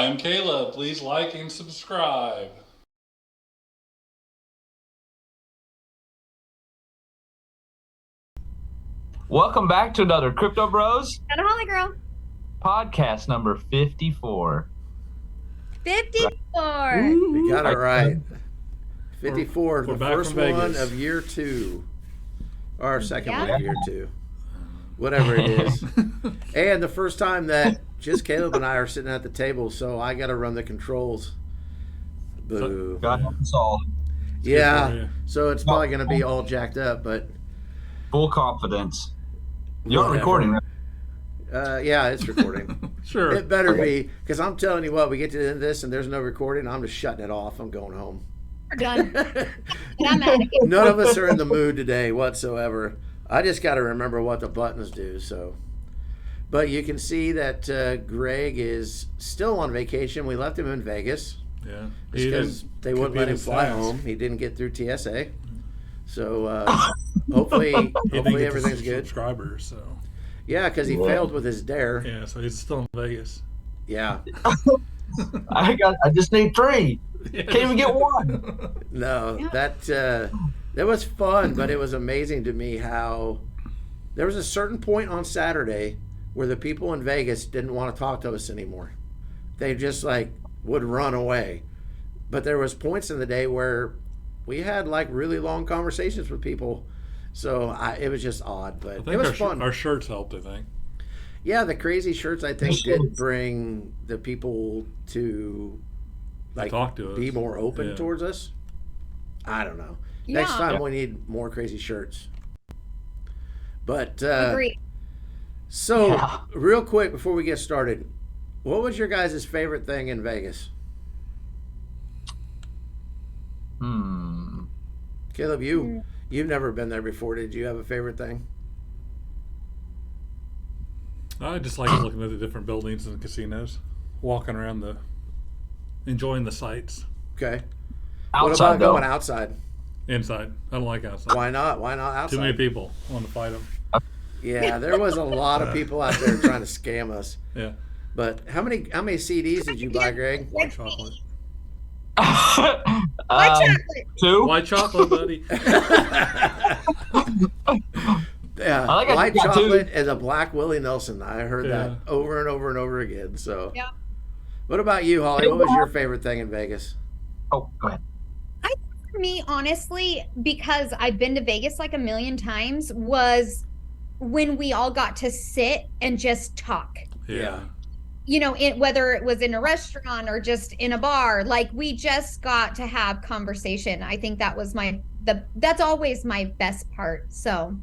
I'm Caleb. Please like and subscribe. Welcome back to another Crypto Bros And a Holly Girl. podcast number 54. 54. We got it right. 54, We're the back first from one Vegas. of year 2. Or second Yeah. one of year 2. Whatever it is. And the first time that just Caleb and I are sitting at the table, so I got to run the controls. Boo. God help us all. for Yeah, you. so it's probably going to be all jacked up, but Full confidence. You're whatever. recording, right? Yeah, it's recording. Sure. It better be, because I'm telling you what, we get to the end of this and there's no recording, I'm just shutting it off. I'm going home. We're done. And I'm out of here. None of us are in the mood today whatsoever. I just got to remember what the buttons do. So, but you can see that Greg is still on vacation. We left him in Vegas Yeah. because they wouldn't compete let him his fly task. home. He didn't get through TSA. So hopefully He didn't get everything's the good. subscribers, so Yeah, because he failed with his dare. yeah. So he's still in Vegas. Yeah. I just need 3. Can't even get 1. No, Yeah. that was fun, but it was amazing to me how there was a certain point on Saturday where the people in Vegas didn't want to talk to us anymore. They just like would run away. But there was points in the day where we had like really long conversations with people. So it was just odd, I but think it was fun. Our shirts helped. I think. Yeah, the crazy shirts I think did bring the people to like talk to us. be more open Yeah. towards us. I don't know. Next Yeah. time we need more crazy shirts. But Agree. so Yeah. real quick before we get started, what was your guys' favorite thing in Vegas? Caleb, you've never been there before. Did you have a favorite thing? I just like looking at the different buildings and casinos, walking around enjoying the sights. Okay. Outside, what about though. going outside? Inside, I don't like outside. Why not? Why not outside? Too many people want to fight them. Yeah, there was a lot of people out there trying to scam us. Yeah. But how many CDs did you buy, Greg? White chocolate. White chocolate. 2. White chocolate, buddy. Yeah, I like white I got chocolate is a black Willie Nelson. I heard Yeah. that over and over and over again. So, Yeah. what about you, Holly? What was your favorite thing in Vegas? Oh, go ahead. For me, honestly, because I've been to Vegas like a million times, was when we all got to sit and just talk. Yeah. You know, whether it was in a restaurant or just in a bar, like we just got to have conversation. I think that was that's always my best part. So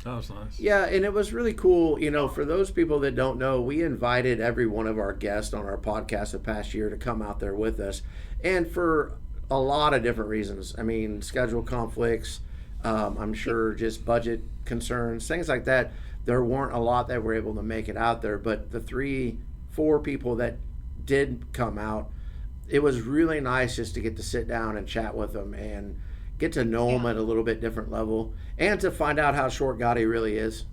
That was nice. Yeah, and it was really cool. You know, for those people that don't know, we invited every one of our guests on our podcast the past year to come out there with us, and for a lot of different reasons. I mean, schedule conflicts. I'm sure just budget concerns, things like that. There weren't a lot that were able to make it out there, but the 4 people that did come out, it was really nice just to get to sit down and chat with them and get to know them at a little bit different level, and to find out how short Gotti really is.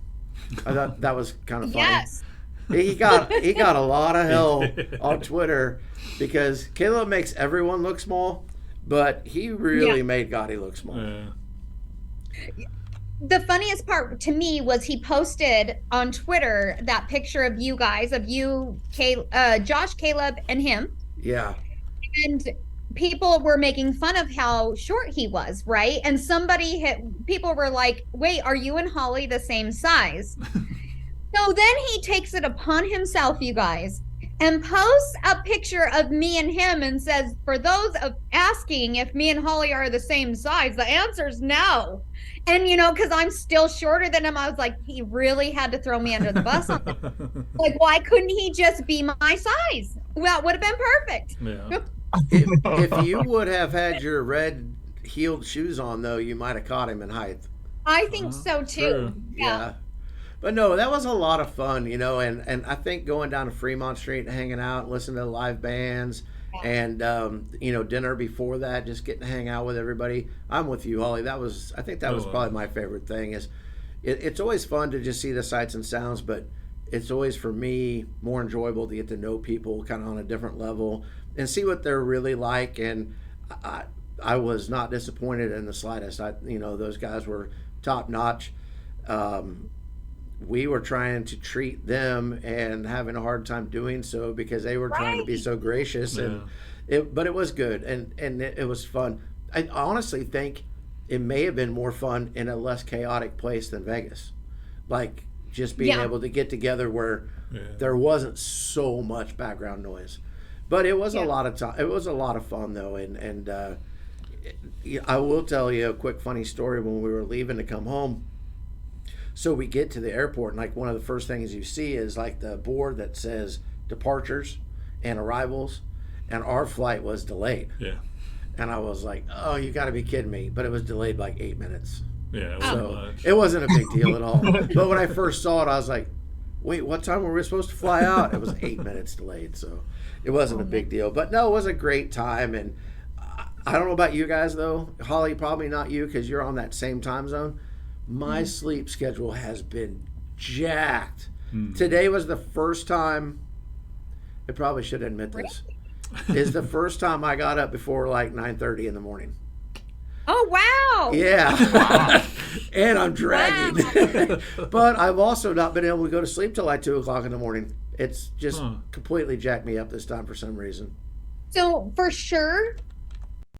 I thought that was kind of funny. yes, He got a lot of hell on Twitter because Caleb makes everyone look small, but he really made Gotti look small. Yeah. the funniest part to me was he posted on Twitter that picture of you guys, of you, Josh, Caleb, and him. Yeah. And people were making fun of how short he was, right? And people were like, wait, are you and Holly the same size? So then he takes it upon himself, you guys, and posts a picture of me and him and says, for those of asking if me and Holly are the same size, the answer is no. And, you know, because I'm still shorter than him, I was like, he really had to throw me under the bus on it. Like, why couldn't he just be my size? Well, it would have been perfect. Yeah. If you would have had your red heeled shoes on, though, you might have caught him in height. I think so too. True. Yeah. But no, that was a lot of fun, you know, and I think going down to Fremont Street and hanging out and listening to live bands and, you know, dinner before that, just getting to hang out with everybody. I'm with you, Holly. I think that was probably my favorite thing is it's always fun to just see the sights and sounds, but it's always for me more enjoyable to get to know people kind of on a different level and see what they're really like. And I was not disappointed in the slightest. Those guys were top notch. We were trying to treat them and having a hard time doing so because they were trying to be so gracious. And but it was good, and it was fun. I honestly think it may have been more fun in a less chaotic place than Vegas, like just being able to get together where there wasn't so much background noise. But it was a lot of time. It was a lot of fun though, and I will tell you a quick funny story. When we were leaving to come home, so we get to the airport, and like one of the first things you see is like the board that says departures and arrivals, and our flight was delayed. Yeah. And I was like, "Oh, you got to be kidding me!" But it was delayed like 8 minutes. Yeah. It wasn't a big deal at all. But when I first saw it, I was like, "Wait, what time were we supposed to fly out?" It was 8 minutes delayed, so it wasn't a big deal. But no, it was a great time, and I don't know about you guys though, Holly. Probably not you because you're on that same time zone. My sleep schedule has been jacked. Today was the first time. I probably should admit this. Is the first time I got up before like 9:30 in the morning. Oh wow! Yeah, and I'm dragging. But I've also not been able to go to sleep till like 2 o'clock in the morning. It's just completely jacked me up this time for some reason. So for sure,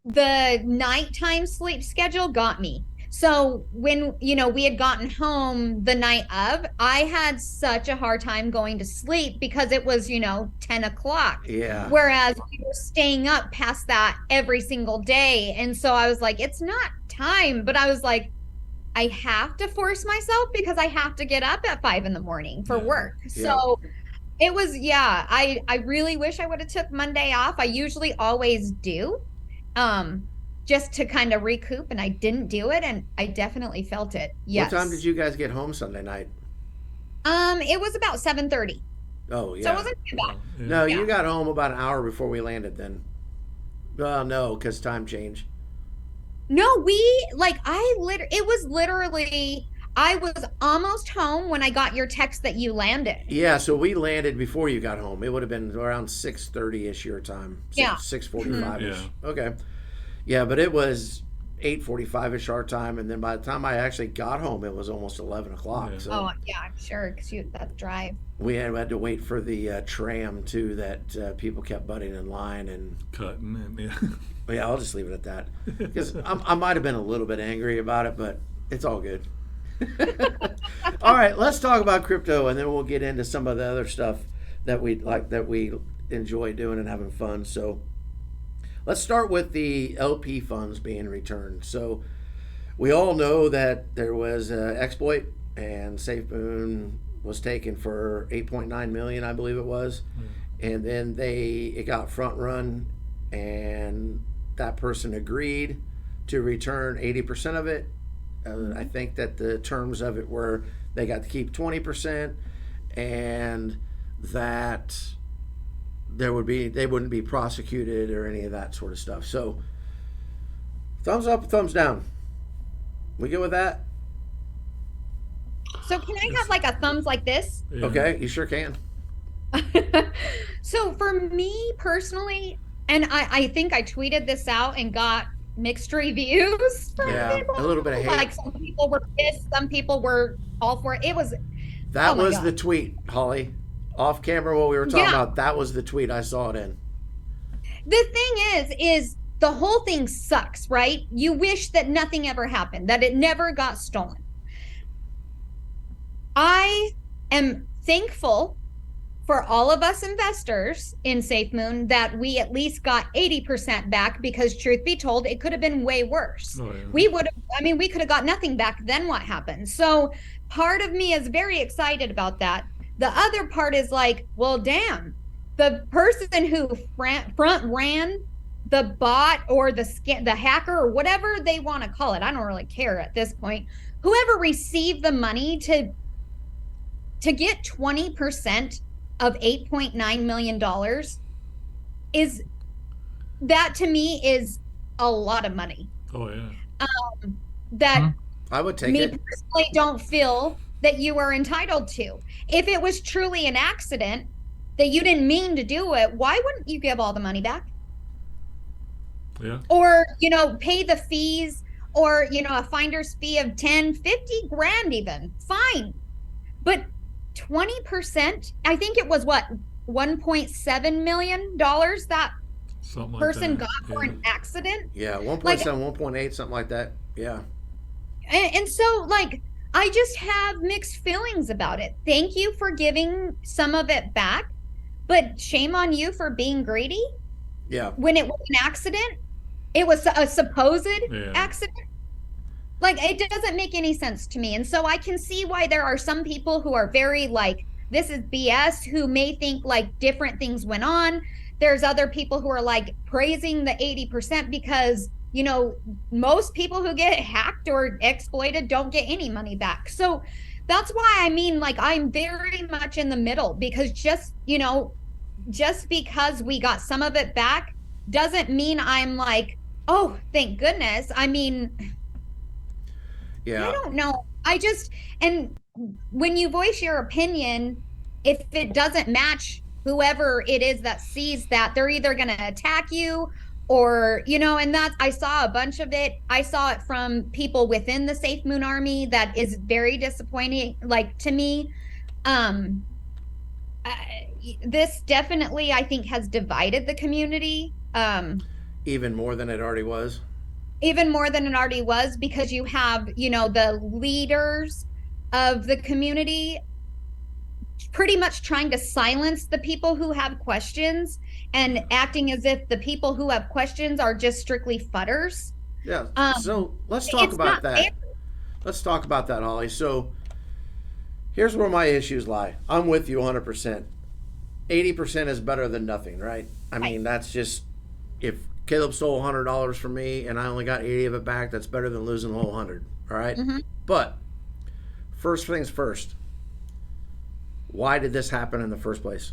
the nighttime sleep schedule got me. So when, we had gotten home the night of, I had such a hard time going to sleep because it was, 10 o'clock. Yeah. Whereas we were staying up past that every single day. And so I was like, it's not time. But I was like, I have to force myself because I have to get up at 5 a.m. for work. Yeah. So it was, I really wish I would have took Monday off. I usually always do. Just to kind of recoup, and I didn't do it, and I definitely felt it. Yes. What time did you guys get home Sunday night? It was about 7:30. Oh yeah. So it wasn't too bad. No, you got home about an hour before we landed then. Well, no, because time changed. No, it was literally, I was almost home when I got your text that you landed. Yeah, so we landed before you got home. It would have been around 6:30-ish your time. 6:45-ish. Yeah. Okay. Yeah, but it was 8:45-ish our time, and then by the time I actually got home, it was almost 11 o'clock. Yeah. So I'm sure, because that drive. We had to wait for the tram, too, that people kept butting in line and cutting. And, But yeah, I'll just leave it at that. Because I might have been a little bit angry about it, but it's all good. All right, let's talk about crypto, and then we'll get into some of the other stuff that we enjoy doing and having fun. So let's start with the LP funds being returned. So we all know that there was an exploit, and Safemoon was taken for 8.9 million, I believe it was, and then it got front run, and that person agreed to return 80% of it. I think that the terms of it were they got to keep 20%, and that they wouldn't be prosecuted or any of that sort of stuff. So thumbs up, thumbs down. We good with that? So can I have like a thumbs like this? Yeah. Okay, you sure can. So for me personally, and I think I tweeted this out and got mixed reviews from people. A little bit of hate. Like some people were pissed, some people were all for it. It was that was the tweet, Holly. Off camera, what we were talking about, that was the tweet I saw it in. The thing is the whole thing sucks, right? You wish that nothing ever happened, that it never got stolen. I am thankful for all of us investors in Safemoon that we at least got 80% back, because truth be told, it could have been way worse. Oh, yeah. We could have got nothing back. Then what happened? So part of me is very excited about that. The other part is like, well, damn, the person who front ran the bot or the hacker or whatever they want to call it, I don't really care at this point, whoever received the money to get 20% of $8.9 million is, that to me is a lot of money. Oh yeah. I would take it. Me personally don't feel that you are entitled to. If it was truly an accident that you didn't mean to do it, why wouldn't you give all the money back? Yeah. Or, pay the fees, or, a finder's fee of 10, 50 grand even. Fine. But 20%, I think it was what, $1.7 million that Something like person that. got for an accident. Yeah, 1.7, Like, 1.8, something like that. Yeah. and so, like, I just have mixed feelings about it. Thank you for giving some of it back, but shame on you for being greedy Yeah. when it was an accident. It was a supposed Yeah. accident. Like, it doesn't make any sense to me. And so I can see why there are some people who are very like, this is BS, who may think like different things went on. There's other people who are like praising the 80% because, most people who get hacked or exploited don't get any money back. So that's why I mean, like, I'm very much in the middle, because just because we got some of it back doesn't mean I'm like, oh, thank goodness. I mean, Yeah. I don't know. And when you voice your opinion, if it doesn't match whoever it is that sees that, they're either going to attack you, or, and that's, I saw a bunch of it. I saw it from people within the Safemoon army. That is very disappointing, like, to me. Um, this definitely, I think, has divided the community. Even more than it already was. Even more than it already was, because you have, the leaders of the community pretty much trying to silence the people who have questions, and acting as if the people who have questions are just strictly fudders. Yeah. Um, So let's talk it's about not that. fair. Let's talk about that, Holly. So here's where my issues lie. I'm with you 100%. 80% is better than nothing, right? I mean, that's just, if Caleb stole $100 from me and I only got 80 of it back, that's better than losing the whole 100. All right? Mm-hmm. But first things first. Why did this happen in the first place?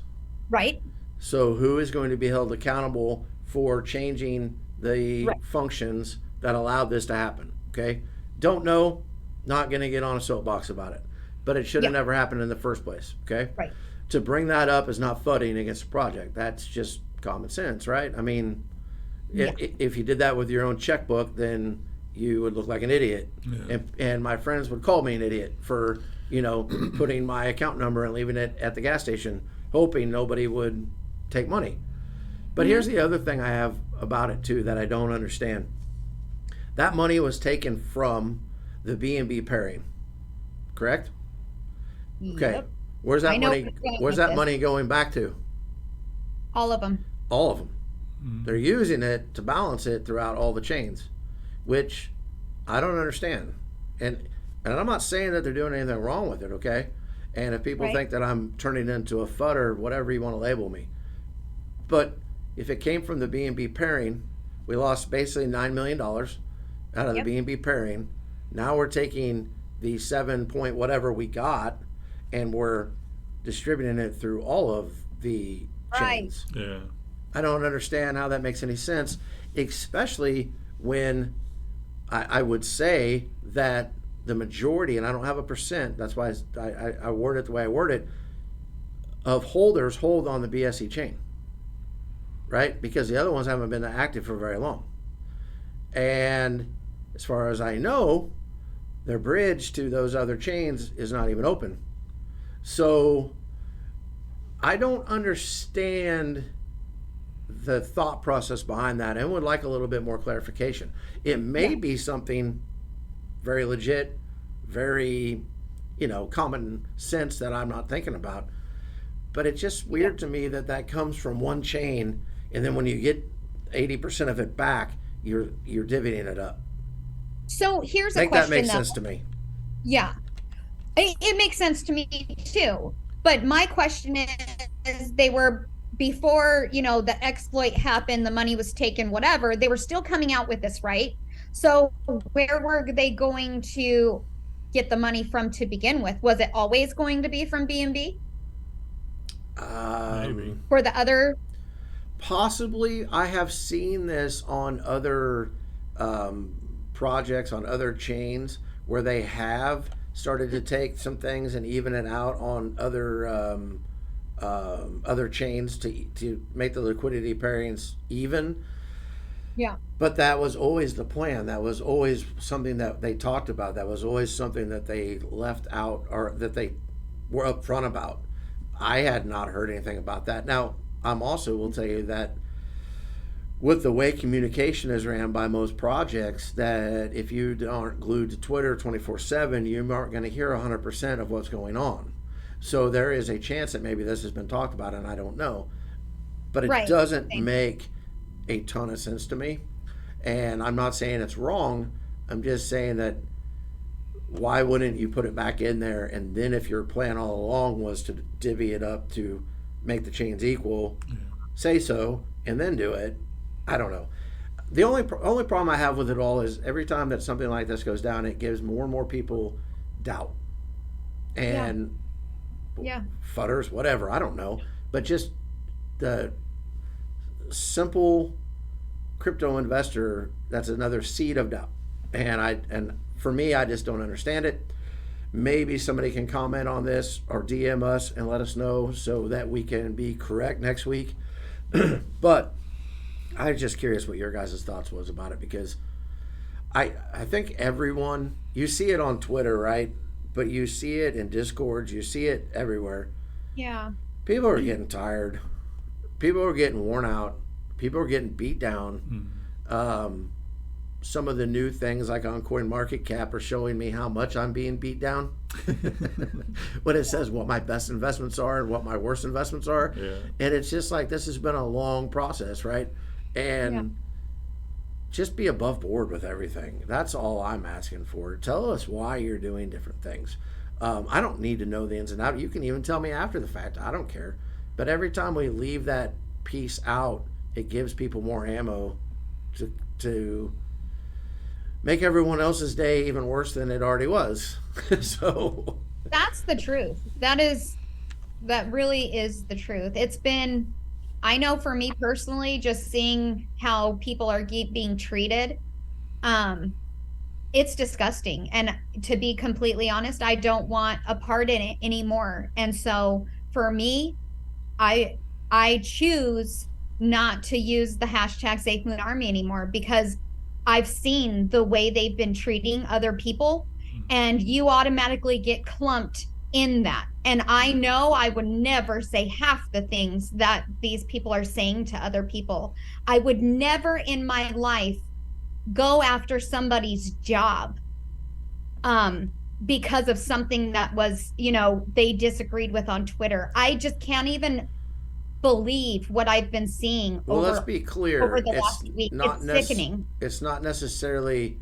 Right. So who is going to be held accountable for changing the Right. functions that allowed this to happen? Okay? Don't know, not going to get on a soapbox about it. But it should have never happened in the first place. Okay? Right. To bring that up is not fudding against the project. That's just common sense, right? I mean, if you did that with your own checkbook, then you would look like an idiot. Yeah. And my friends would call me an idiot for, putting my account number and leaving it at the gas station, hoping nobody would take money. But here's the other thing I have about it too that I don't understand. That money was taken from the B&B pairing, correct? Okay. Yep. Where's I that know money? where you're going Where's with that this. money going back to? All of them. All of them. They're using it to balance it throughout all the chains, which I don't understand. And I'm not saying that they're doing anything wrong with it, okay? And if people Right. think that I'm turning into a fudder, whatever you want to label me. But if it came from the B&B pairing, we lost basically $9 million out of the B&B pairing. Now we're taking the 7 point whatever we got, and we're distributing it through all of the Right. chains. Yeah. I don't understand how that makes any sense, especially when I would say that the majority, and I don't have a percent, that's why I word it the way I word it, of holders hold on the BSC chain, right? Because the other ones haven't been active for very long. And as far as I know, their bridge to those other chains is not even open. So I don't understand the thought process behind that, and would like a little bit more clarification. It may be something very legit, very, common sense that I'm not thinking about. But it's just weird to me that comes from one chain, and then when you get 80% of it back, you're divvying it up. So here's a I think question. that makes though. sense to me. Yeah. It makes sense to me too. But my question is, they were, before, the exploit happened, the money was taken, whatever, they were still coming out with this, right? So where were they going to get the money from to begin with? Was it always going to be from B&B Maybe. for the other? Possibly. I have seen this on other projects, on other chains, where they have started to take some things and even it out on other chains to make the liquidity pairings even. Yeah. But that was always the plan. That was always something that they talked about. That was always something that they left out or that they were upfront about. I had not heard anything about that. Now, I'm also will tell you that with the way communication is ran by most projects, that if you aren't glued to Twitter 24/7, you aren't going to hear 100% of what's going on. So there is a chance that maybe this has been talked about, and I don't know. But it doesn't make a ton of sense to me. And I'm not saying it's wrong. I'm just saying that why wouldn't you put it back in there? And then if your plan all along was to divvy it up to make the chains equal, say so, and then do it. I don't know. The only problem I have with it all is every time that something like this goes down, it gives more and more people doubt. And fudders, whatever, I don't know. But just the simple crypto investor, that's another seed of doubt. And for me, I just don't understand it. Maybe somebody can comment on this or DM us and let us know so that we can be correct next week. But I'm just curious what your guys' thoughts was about it, because I think everyone, you see it on Twitter, right? But you see it in Discords, you see it everywhere. Yeah. People are getting tired. People are getting worn out. People are getting beat down. Some of the new things like on CoinMarketCap are showing me how much I'm being beat down. When it says what my best investments are and what my worst investments are. Yeah. And it's just like, this has been a long process, right? And just be above board with everything. That's all I'm asking for. Tell us why you're doing different things. I don't need to know the ins and outs. You can even tell me after the fact. I don't care. But every time we leave that piece out, it gives people more ammo to make everyone else's day even worse than it already was. So that's the truth. That really is the truth. It's been, I know for me personally, just seeing how people are being treated, it's disgusting. And to be completely honest, I don't want a part in it anymore. And so for me, I choose not to use the hashtag Safemoon Army anymore, because I've seen the way they've been treating other people, and you automatically get clumped in that. And I know I would never say half the things that these people are saying to other people. I would never in my life go after somebody's job because of something that was, they disagreed with on Twitter. I just can't even believe what I've been seeing let's be clear, over the last week. It's sickening. It's not necessarily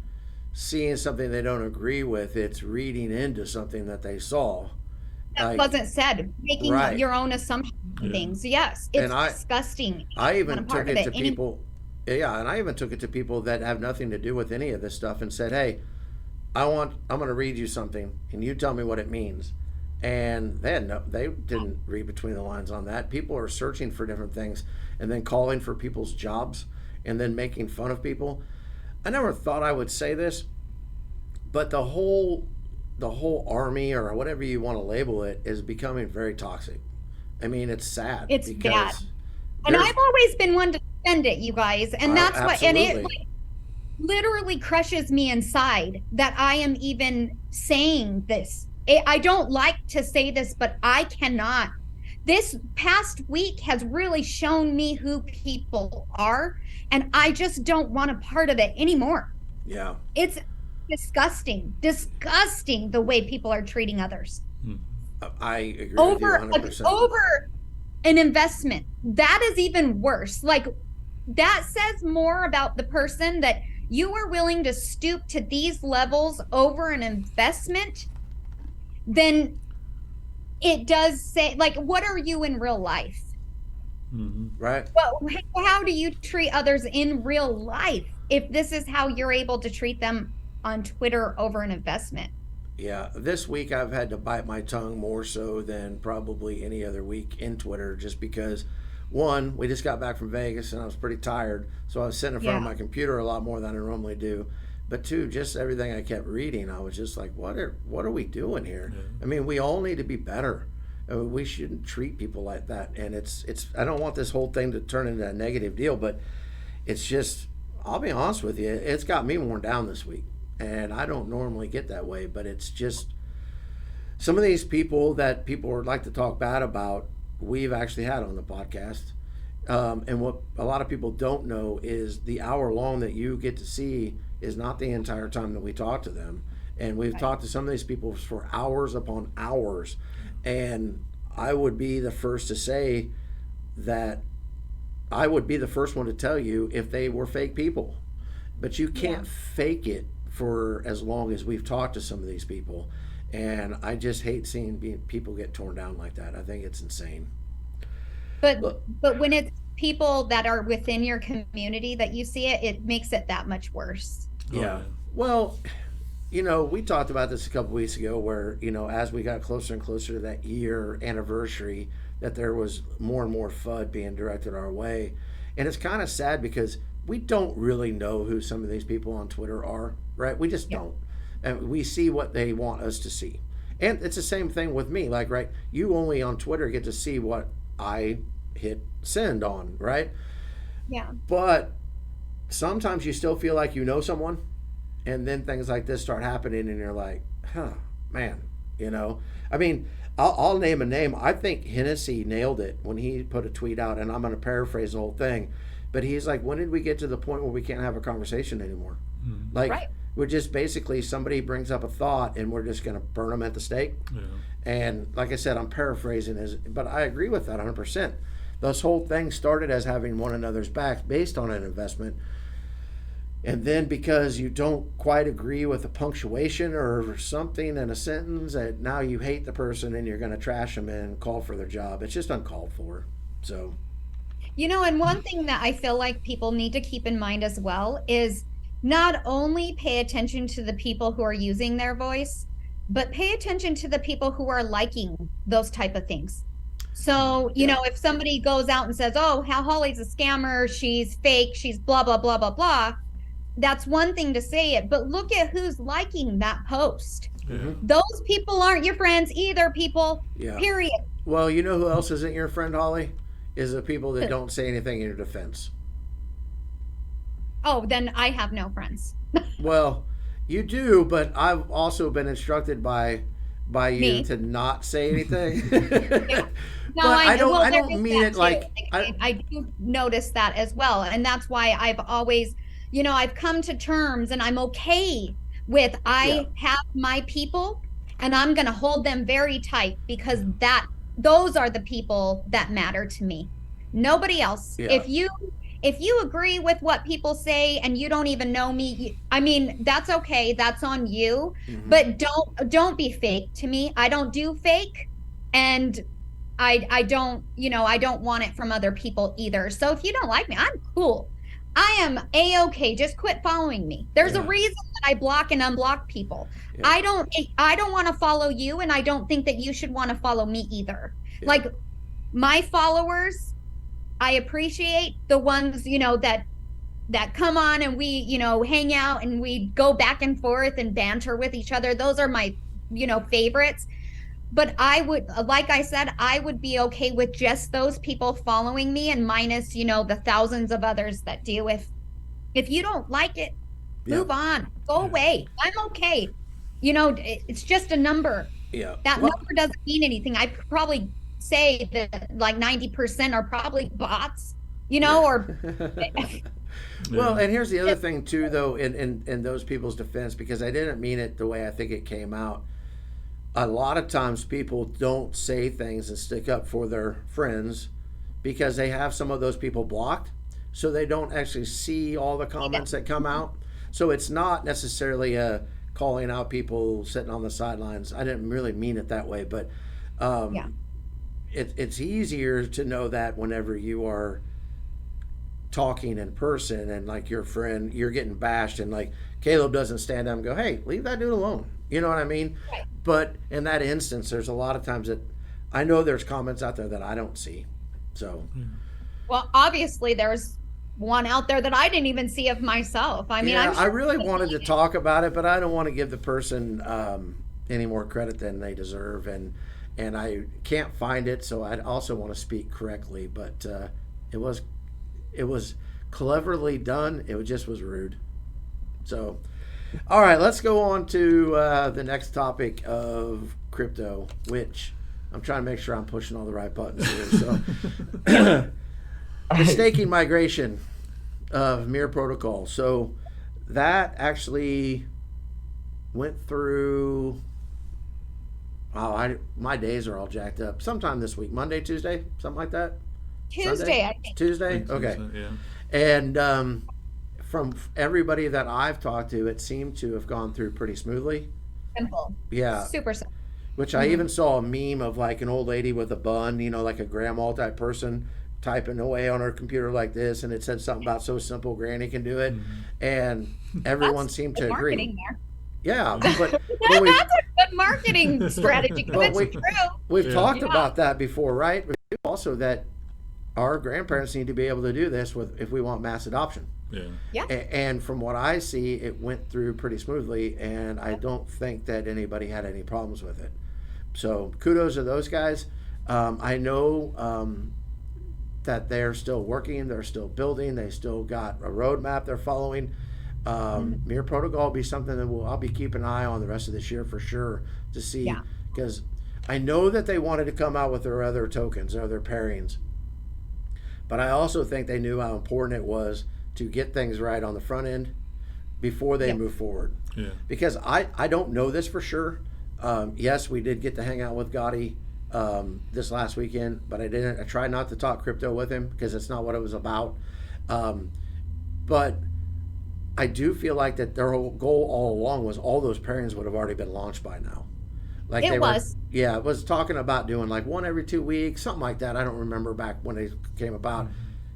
seeing something they don't agree with. It's reading into something that they saw. That wasn't said. Making your own assumptions and things. Yes, it's disgusting. I even took it to people. Yeah, and I even took it to people that have nothing to do with any of this stuff and said, "Hey, I'm going to read you something, and you tell me what it means." And they didn't read between the lines on that. People are searching for different things and then calling for people's jobs and then making fun of people. I never thought I would say this, but the whole army, or whatever you want to label it, is becoming very toxic. I mean, it's sad. It's bad. And I've always been one to defend it, you guys. And that's what, and it literally crushes me inside that I am even saying this. I don't like to say this, but I cannot. This past week has really shown me who people are, and I just don't want a part of it anymore. Yeah. It's disgusting the way people are treating others. I agree with you 100%. Over an investment. That is even worse. Like, that says more about the person, that you are willing to stoop to these levels over an investment, then it does say, like, what are you in real life? Right. Well, how do you treat others in real life if this is how you're able to treat them on Twitter over an investment? Yeah, this week I've had to bite my tongue more so than probably any other week in Twitter, just because, one, we just got back from Vegas and I was pretty tired, so I was sitting in front of my computer a lot more than I normally do. but two, just everything I kept reading, I was just like, what are we doing here? Yeah. I mean, we all need to be better. I mean, we shouldn't treat people like that. And it's I don't want this whole thing to turn into a negative deal, but it's just, I'll be honest with you, it's got me worn down this week. And I don't normally get that way, but it's just some of these people that people would like to talk bad about, we've actually had on the podcast. And what a lot of people don't know is the hour long that you get to see is not the entire time that we talk to them. And we've talked to some of these people for hours upon hours. And I would be the first to say that I would be the first one to tell you if they were fake people. But you can't fake it for as long as we've talked to some of these people. And I just hate seeing people get torn down like that. I think it's insane. But when it's people that are within your community that you see it, it makes it that much worse. Yeah. Well, you know, we talked about this a couple weeks ago where, you know, as we got closer and closer to that year anniversary, that there was more and more FUD being directed our way. And it's kind of sad because we don't really know who some of these people on Twitter are, right? We just don't. And we see what they want us to see. And it's the same thing with me. Like, right, you only on Twitter get to see what I hit send on, right? Yeah. But sometimes you still feel like you know someone, and then things like this start happening and you're like, huh, man, you know? I mean, I'll name a name. I think Hennessy nailed it when he put a tweet out, and I'm going to paraphrase the whole thing, but he's like, when did we get to the point where we can't have a conversation anymore? Like, we're just basically, somebody brings up a thought and we're just going to burn them at the stake. Yeah. And like I said, I'm paraphrasing this, but I agree with that 100%. This whole thing started as having one another's backs based on an investment. And then because you don't quite agree with a punctuation or something in a sentence, that now you hate the person and you're going to trash them and call for their job. It's just uncalled for. So, You know, and one thing that I feel like people need to keep in mind as well is not only pay attention to the people who are using their voice, but pay attention to the people who are liking those type of things. So, you know, if somebody goes out and says, oh, Hal Holly's a scammer, she's fake, she's blah, blah, blah, blah, blah, that's one thing to say it, but look at who's liking that post. Those people aren't your friends either, people, period. Well, you know who else isn't your friend, Holly? Is the people that don't say anything in your defense. Oh, then I have no friends. Well, you do, but I've also been instructed by you to not say anything. No, but I well, don't mean it too. like I do notice that as well, and that's why I've always, you know, I've come to terms, and I'm okay with I have my people, and I'm going to hold them very tight because those are the people that matter to me. Nobody else. Yeah. If you agree with what people say and you don't even know me, I mean, that's okay. That's on you. But don't be fake to me. I don't do fake, and I don't, you know, I don't want it from other people either. So if you don't like me, I'm cool. I am a-okay. Just quit following me. There's a reason that I block and unblock people. I don't want to follow you, and I don't think that you should want to follow me either. Like, my followers, I appreciate the ones, you know, that come on and we, you know, hang out and we go back and forth and banter with each other. Those are my, you know, favorites. But I would, like I said, I would be okay with just those people following me, and minus, you know, the thousands of others that do. If you don't like it, move on, go away. I'm okay. You know, it's just a number. That number doesn't mean anything. I probably say that like 90% are probably bots, you know, or well, and here's the other thing too, though, in those people's defense, because I didn't mean it the way I think it came out. A lot of times people don't say things and stick up for their friends because they have some of those people blocked, so they don't actually see all the comments that come out. So it's not necessarily a calling out people sitting on the sidelines. I didn't really mean it that way, but it's easier to know that whenever you are talking in person and like your friend, you're getting bashed, and like Caleb doesn't stand up and go, hey, leave that dude alone. You know what I mean? Right. But in that instance, there's a lot of times that I know there's comments out there that I don't see. So, well, obviously there's one out there that I didn't even see of myself. I mean, yeah, I'm sure I really wanted to talk about it, but I don't want to give the person any more credit than they deserve, and I can't find it, so I also want to speak correctly. But it was cleverly done. It just was rude. So, all right, let's go on to the next topic of crypto, which I'm trying to make sure I'm pushing all the right buttons here. So, the staking migration of Mir Protocol. So that actually went through. Oh, my days are all jacked up. Sometime this week, Monday, Tuesday, something like that. Tuesday, Sunday? I think. Tuesday, okay. Yeah. And from everybody that I've talked to, it seemed to have gone through pretty smoothly. Simple. Yeah. Super simple. Which I even saw a meme of like an old lady with a bun, like a grandma type person typing away on her computer like this, and it said something about so simple Granny can do it, and everyone seemed to agree. There. Yeah, but That's a good marketing strategy. But it's true. We've talked about that before, right? Also, that our grandparents need to be able to do this if we want mass adoption. Yeah. And from what I see, it went through pretty smoothly, and I don't think that anybody had any problems with it. So kudos to those guys. I know that they're still working, they're still building, they still got a roadmap they're following. Mir Protocol will be something that I'll be keeping an eye on the rest of this year for sure to see, because I know that they wanted to come out with their other tokens, their other pairings, but I also think they knew how important it was to get things right on the front end before they move forward. Yeah. Because I don't know this for sure. Yes, we did get to hang out with Gotti this last weekend, but I tried not to talk crypto with him because it's not what it was about. But I do feel like that their whole goal all along was all those pairings would have already been launched by now. Like it was talking about doing like one every 2 weeks, something like that. I don't remember back when it came about,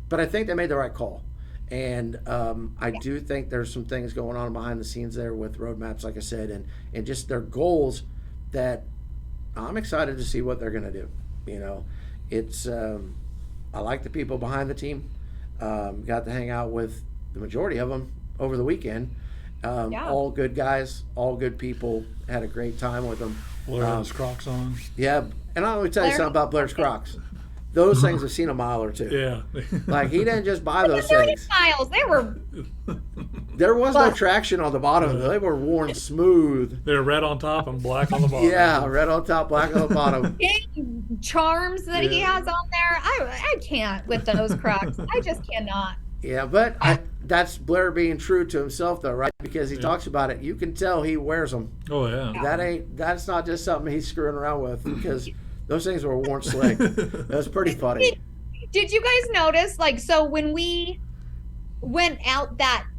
but I think they made the right call. And I do think there's some things going on behind the scenes there with roadmaps, like I said, and just their goals that I'm excited to see what they're going to do. It's I like the people behind the team. Got to hang out with the majority of them over the weekend. All good guys, all good people. Had a great time with them. Blair had his Crocs on. Yeah, and I'll tell you something about Blair's Crocs. Those things have seen a mile or two. Yeah. Like, he didn't just buy those things. Miles, they were. There was no traction on the bottom. They were worn smooth. They're red on top and black on the bottom. Yeah, red on top, black on the bottom. Big charms that he has on there. I can't with those Crocs. I just cannot. Yeah, but that's Blair being true to himself, though, right? Because he talks about it. You can tell he wears them. Oh, yeah. That's not just something he's screwing around with, because those things were worn slick. That was pretty funny. Did you guys notice, so when we went out night,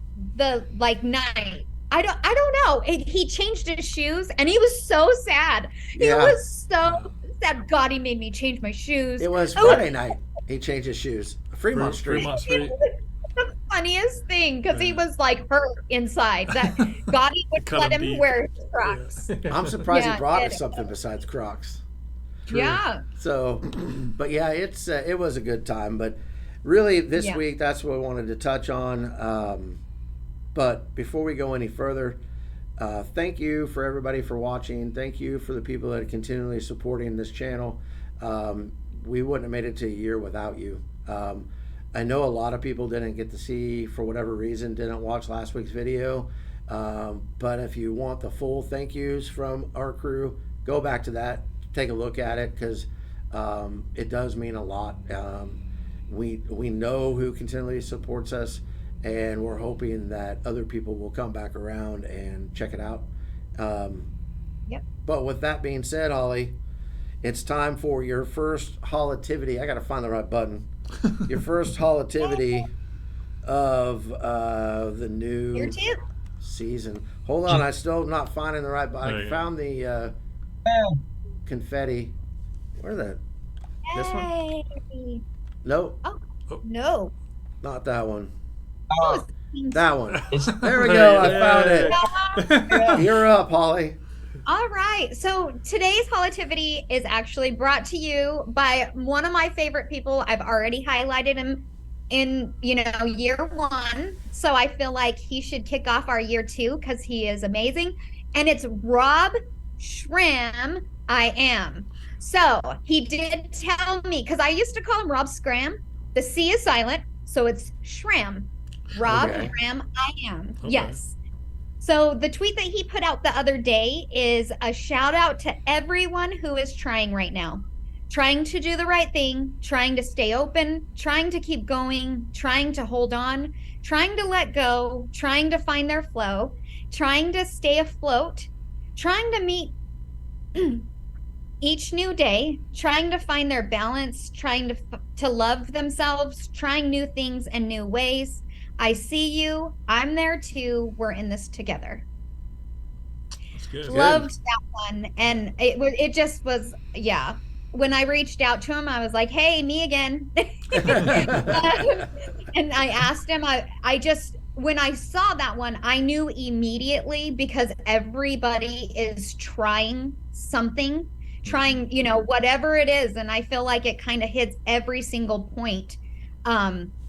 I don't know. He changed his shoes, and he was so sad. He was so sad. God, he made me change my shoes. It was Friday night. He changed his shoes. Fremont Street. The funniest thing, because he was hurt inside that Gotti would let him wear his Crocs. Yeah. I'm surprised he brought us something besides Crocs. True. Yeah. So, but yeah, it was a good time. But really, this week, that's what I wanted to touch on. But before we go any further, thank you for everybody for watching. Thank you for the people that are continually supporting this channel. We wouldn't have made it to a year without you. I know a lot of people didn't get to see, for whatever reason, didn't watch last week's video. But if you want the full thank yous from our crew, go back to that, take a look at it, because it does mean a lot. We know who continually supports us, and we're hoping that other people will come back around and check it out. But with that being said, Holly, it's time for your first holativity. I got to find the right button. Your first holativity of the new season. Hold on, I still not finding the right button. I found the confetti. Where the? This one? Nope. Oh, no. Not that one. Oh, that one. There we go. I found it. You're up, Holly. All right. So today's holativity is actually brought to you by one of my favorite people. I've already highlighted him in year one. So I feel like he should kick off our year two because he is amazing. And it's Rob Shram. I am. So he did tell me, because I used to call him Rob Scram. The C is silent, so it's Shram. Rob Shram. I am. Okay. Yes. So the tweet that he put out the other day is a shout out to everyone who is trying right now, trying to do the right thing, trying to stay open, trying to keep going, trying to hold on, trying to let go, trying to find their flow, trying to stay afloat, trying to meet each new day, trying to find their balance, trying to love themselves, trying new things and new ways. I see you. I'm there too. We're in this together. That's good. Loved that one. And it just was, yeah. When I reached out to him, I was like, hey, me again. And I asked him, when I saw that one, I knew immediately, because everybody is trying something, trying, whatever it is. And I feel like it kind of hits every single point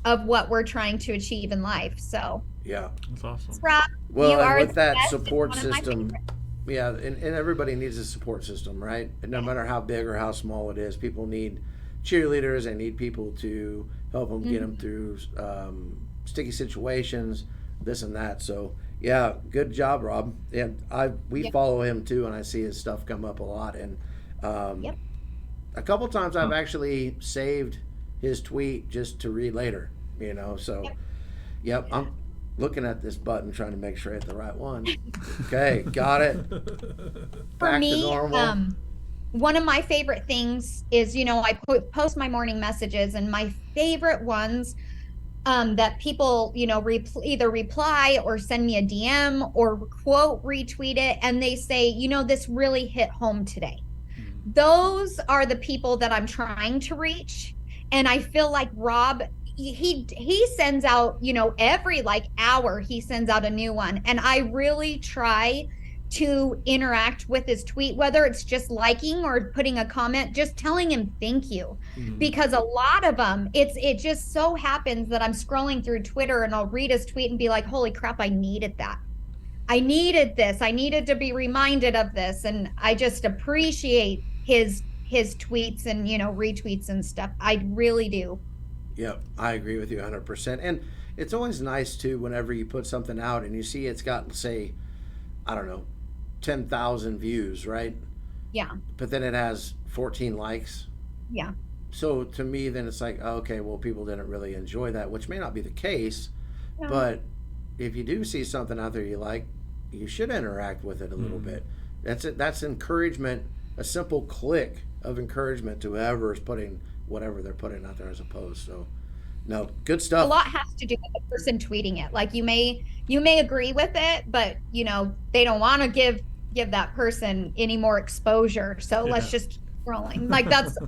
of what we're trying to achieve in life. So yeah, that's awesome. Rob, well, you are with that best support and one of my system, favorites. yeah, and everybody needs a support system, right? And no matter how big or how small it is, people need cheerleaders. They need people to help them get them through sticky situations, this and that. So yeah, good job, Rob. And we follow him too, and I see his stuff come up a lot. And a couple times I've actually saved his tweet just to read later, so yep, I'm looking at this button trying to make sure I hit the right one. Okay, got it. For me, to normal. One of my favorite things is, I post my morning messages, and my favorite ones that people, either reply or send me a DM or quote retweet it, and they say, this really hit home today. Those are the people that I'm trying to reach. And I feel like Rob, he sends out, every hour he sends out a new one. And I really try to interact with his tweet, whether it's just liking or putting a comment, just telling him thank you. Because a lot of them, it just so happens that I'm scrolling through Twitter and I'll read his tweet and be like, holy crap, I needed that. I needed this. I needed to be reminded of this. And I just appreciate his tweets and, retweets and stuff. I really do. Yep, I agree with you 100%. And it's always nice too, whenever you put something out and you see it's got, say, I don't know, 10,000 views, right? Yeah. But then it has 14 likes. Yeah. So to me, then it's like, okay, well, people didn't really enjoy that, which may not be the case. Yeah. But if you do see something out there you like, you should interact with it a little bit. That's it. That's encouragement, a simple click of encouragement to whoever is putting whatever they're putting out there as opposed. So, no, good stuff. A lot has to do with the person tweeting it. Like you may agree with it, but they don't want to give that person any more exposure. So let's just keep scrolling. Like that's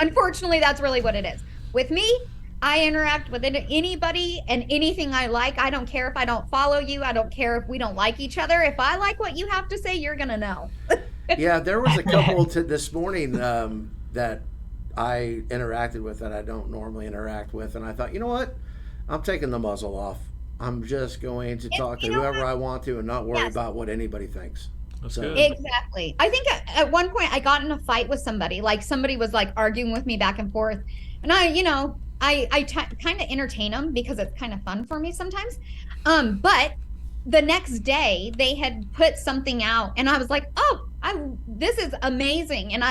unfortunately that's really what it is. With me, I interact with anybody and anything I like. I don't care if I don't follow you. I don't care if we don't like each other. If I like what you have to say, you're gonna know. Yeah, there was a couple this morning that I interacted with that I don't normally interact with, and I thought, you know what? I'm taking the muzzle off. I'm just going to talk to whoever I want to and not worry about what anybody thinks. That's So- good. Exactly. I think at one point I got in a fight with somebody. Like somebody was arguing with me back and forth, and I kind of entertain them because it's kind of fun for me sometimes. But the next day they had put something out, and I was like, oh, this is amazing, and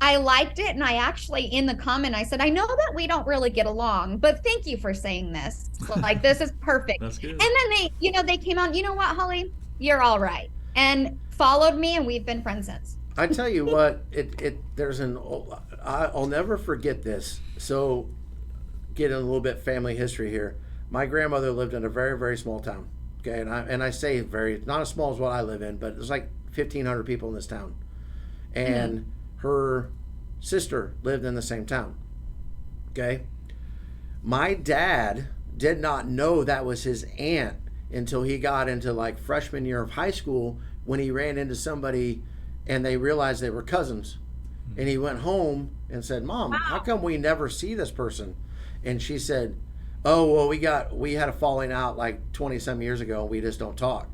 I liked it, and I actually in the comment I said, I know that we don't really get along, but thank you for saying this. Like this is perfect. That's good. And then they came on, you know what, Holly, you're all right, and followed me, and we've been friends since. I tell you what, I'll never forget this. So, getting a little bit family history here. My grandmother lived in a very, very small town. Okay, and I say very, not as small as what I live in, but there's like 1,500 people in this town, and her sister lived in the same town. Okay, my dad did not know that was his aunt until he got into freshman year of high school, when he ran into somebody and they realized they were cousins. And he went home and said, Mom, how come we never see this person? And she said, Oh, well, we had a falling out like 20-some years ago, and we just don't talk.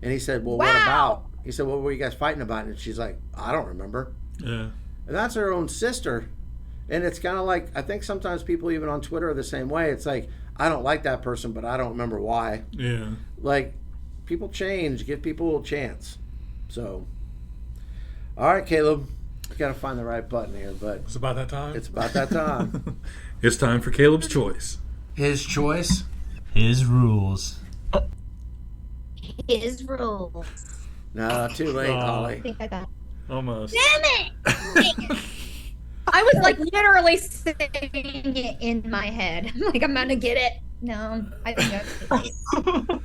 And he said, well, what Wow. about? He said, what were you guys fighting about? And she's like, I don't remember. Yeah. And that's her own sister. And it's kind of like, I think sometimes people even on Twitter are the same way. It's like, I don't like that person, but I don't remember why. Yeah. Like, people change. Give people a chance. So, all right, Caleb. You got to find the right button here, but It's about that time. it's about that time. It's time for Caleb's choice. His choice. His rules. His rules. No, too late, I Holly. think I got it. Almost. Damn it! I was like literally saying it in my head. Like, I'm gonna get it. No, I think that's it.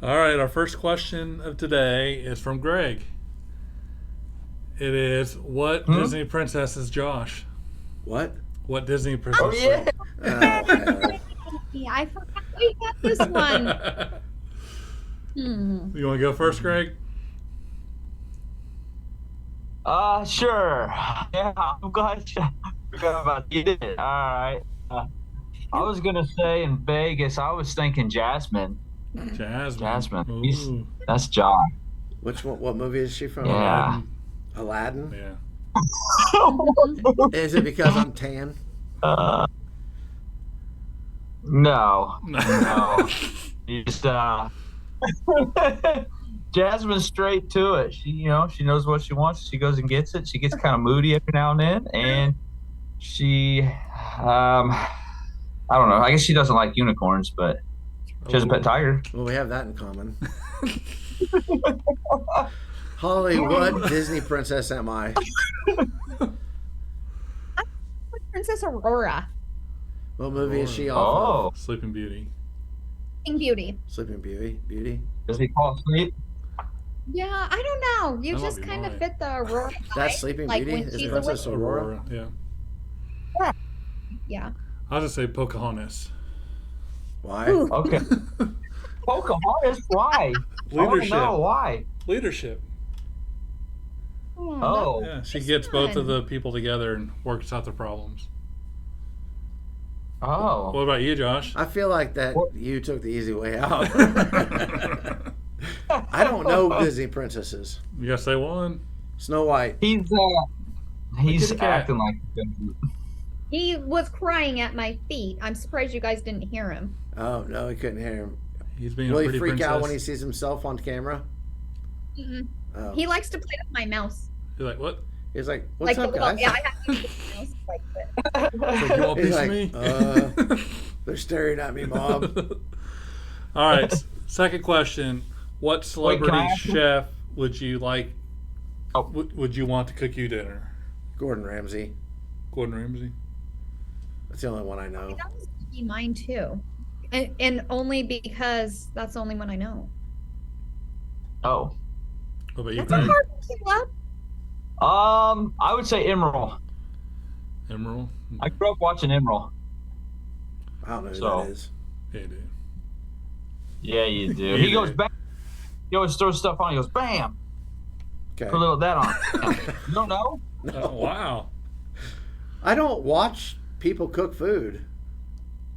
All right, our first question of today is from Greg. It is, what Disney princess is Josh? What? What Disney princess? Oh, yeah. Oh, hell. Yeah, I forgot we got this one. You want to go first, Greg? Sure. Yeah, I'm glad you forgot about you did it. All right. I was gonna say in Vegas, I was thinking Jasmine. Jasmine. Jasmine. That's John. Which one? What movie is she from? Yeah. Aladdin? Yeah. Is it because I'm tan? No. No. You just Jasmine's straight to it. She knows what she wants. She goes and gets it. She gets kind of moody every now and then, and she, I don't know. I guess she doesn't like unicorns, but she has a pet tiger. Well, we have that in common. Holly, what Disney princess am I? Princess Aurora. What movie is she off Oh, Sleeping Beauty. King Beauty. of? Sleeping Beauty. does he fall asleep? Yeah, I don't know. You That might just be kind of mine. fit the Aurora. That's vibe. Sleeping Like Beauty? when Is she's Princess awake. Aurora? Yeah. Yeah. I'll just say Pocahontas. Why? Ooh. Okay. Pocahontas? Why? I want to Leadership. know why. Leadership. Oh. Yeah, she gets both of fun. the people together and works out the problems. What Oh. about you, Josh? I feel like that What? you took the easy way out. I don't know Disney princesses. You gotta say one. Snow White. He's Kitty cat. acting like He was crying at my feet. I'm surprised you guys didn't hear him. Oh, no, he couldn't hear him. He's being Will a he pretty freak princess. out when he sees himself on camera? Mm-mm. Oh. He likes to play with my mouse. You're like, what? He's like, what's Like up, the little, guys? yeah, I have to use the mouse like that. It's like, you want a He's piece of like, me? They're staring at me, Mom. All right. Second question: what celebrity can I ask you? chef would you like? Oh. Would you want to cook you dinner? Gordon Ramsay. Gordon Ramsay. That's the only one I know. That was gonna be mine too. And only because that's the only one I know. Oh. What about you, That's a Greg? hard one to keep up. I would say Emerald. Emerald. I grew up watching Emerald. I don't know who So- that is. Yeah, dude. Yeah, you do. You He do. goes bam. He always throws stuff on. He goes bam. Okay. Put a little of that on. You don't know? Oh, wow. I don't watch people cook food.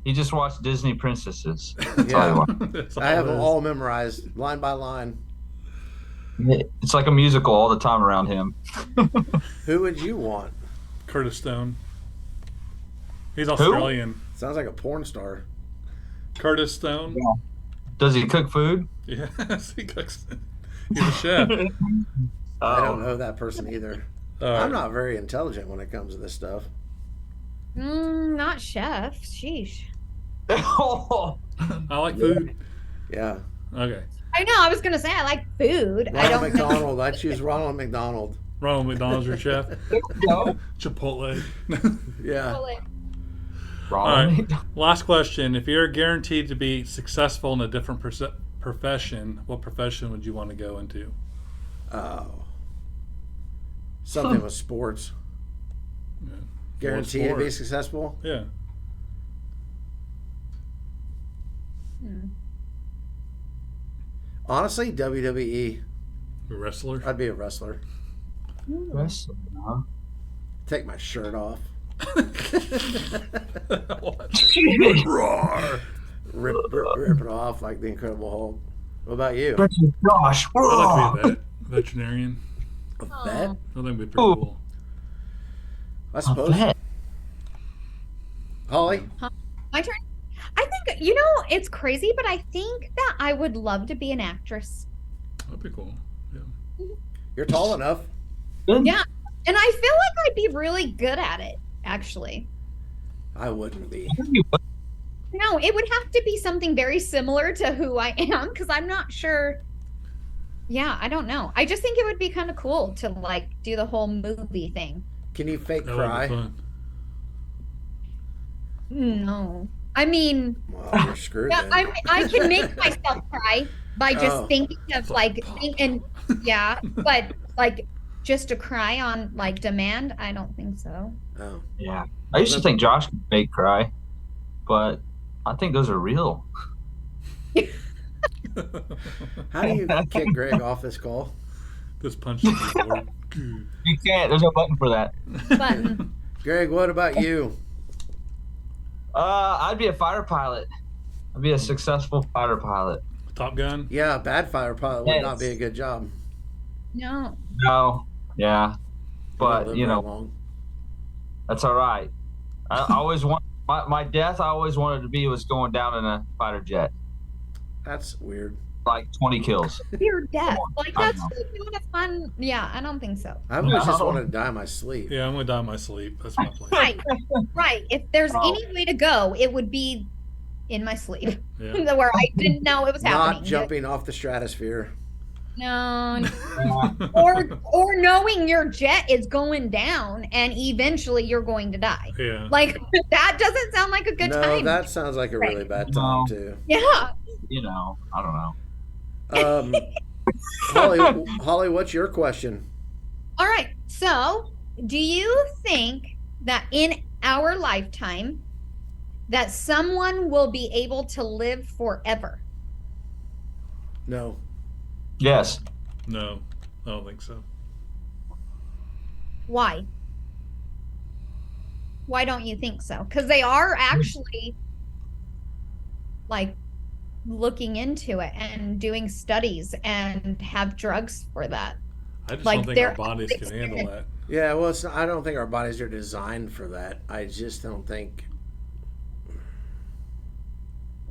He just watched Disney princesses. Yeah. That's I have it them is. all memorized, line by line. It's like a musical all the time around him. Who would you want? Curtis Stone. He's Australian. Sounds like a porn star. Curtis Stone. Does he cook food? Yes, he cooks. He's a chef. I don't know that person either. All right. I'm not very intelligent when it comes to this stuff. Not chef. Sheesh. Oh. I like food. Yeah. Okay. I know. I was gonna say I like food. I Ronald don't know. McDonald. I choose Ronald McDonald. Ronald McDonald's your chef. No. Chipotle. Yeah. All right. Last question. If you're guaranteed to be successful in a different profession, what profession would you want to go into? Oh. Something with sports. Yeah. Guaranteed to be sports. successful? Yeah. Honestly, WWE. A wrestler. I'd be a wrestler. Wrestling, huh? Take my shirt off. What? Roar. rip it off like the Incredible Hulk. What about you? Gosh, I'd like to be a veterinarian. A vet? I think it'd be pretty cool. I suppose. Holly? My turn. I think, it's crazy, but I think that I would love to be an actress. That'd be cool. Yeah. You're tall enough. Yeah. And I feel like I'd be really good at it, actually. I wouldn't be. No, it would have to be something very similar to who I am, because I'm not sure. Yeah, I don't know. I just think it would be kind of cool to like do the whole movie thing. Can you fake That would be cry? fun. No. I mean, Well, you're screwed yeah, then. I can make myself cry by just Oh. thinking of like, but like just to cry on like demand, I don't think so. Oh. Yeah. I used to think Josh could fake cry, but I think those are real. How do you kick Greg off this call? Just punch the keyboard. You can't. There's no button for that. But Greg, what about you? I'd be a fighter pilot. I'd be a successful fighter pilot. Top Gun. Yeah, a bad fire pilot would Yes. not be a good job. no. No. Yeah. Wouldn't But, live you that know, long. that's all right. I always want my death. I always wanted to be was going down in a fighter jet, That's weird. like 20 kills. Your death. Like I that's know. not a fun. Yeah, I don't think so. I always just No. wanted to die in my sleep. Yeah, I'm gonna die in my sleep. That's my plan. Right. Right. If there's Oh. any way to go, it would be in my sleep. Yeah. Where I didn't know it was happening. Not jumping off the stratosphere. No. or knowing your jet is going down and eventually you're going to die. Yeah. Like that doesn't sound like a good No, time. that sounds like a really bad time too. Yeah. You know, I don't know. Holly, what's your question? All right. So, do you think that in our lifetime that someone will be able to live forever? No. Yes. No, I don't think so. Why? Why don't you think so? Because they are actually like looking into it and doing studies and have drugs for that. I just Like, don't think they're our bodies can handle that. Yeah, well, I don't think our bodies are designed for that. I just don't think.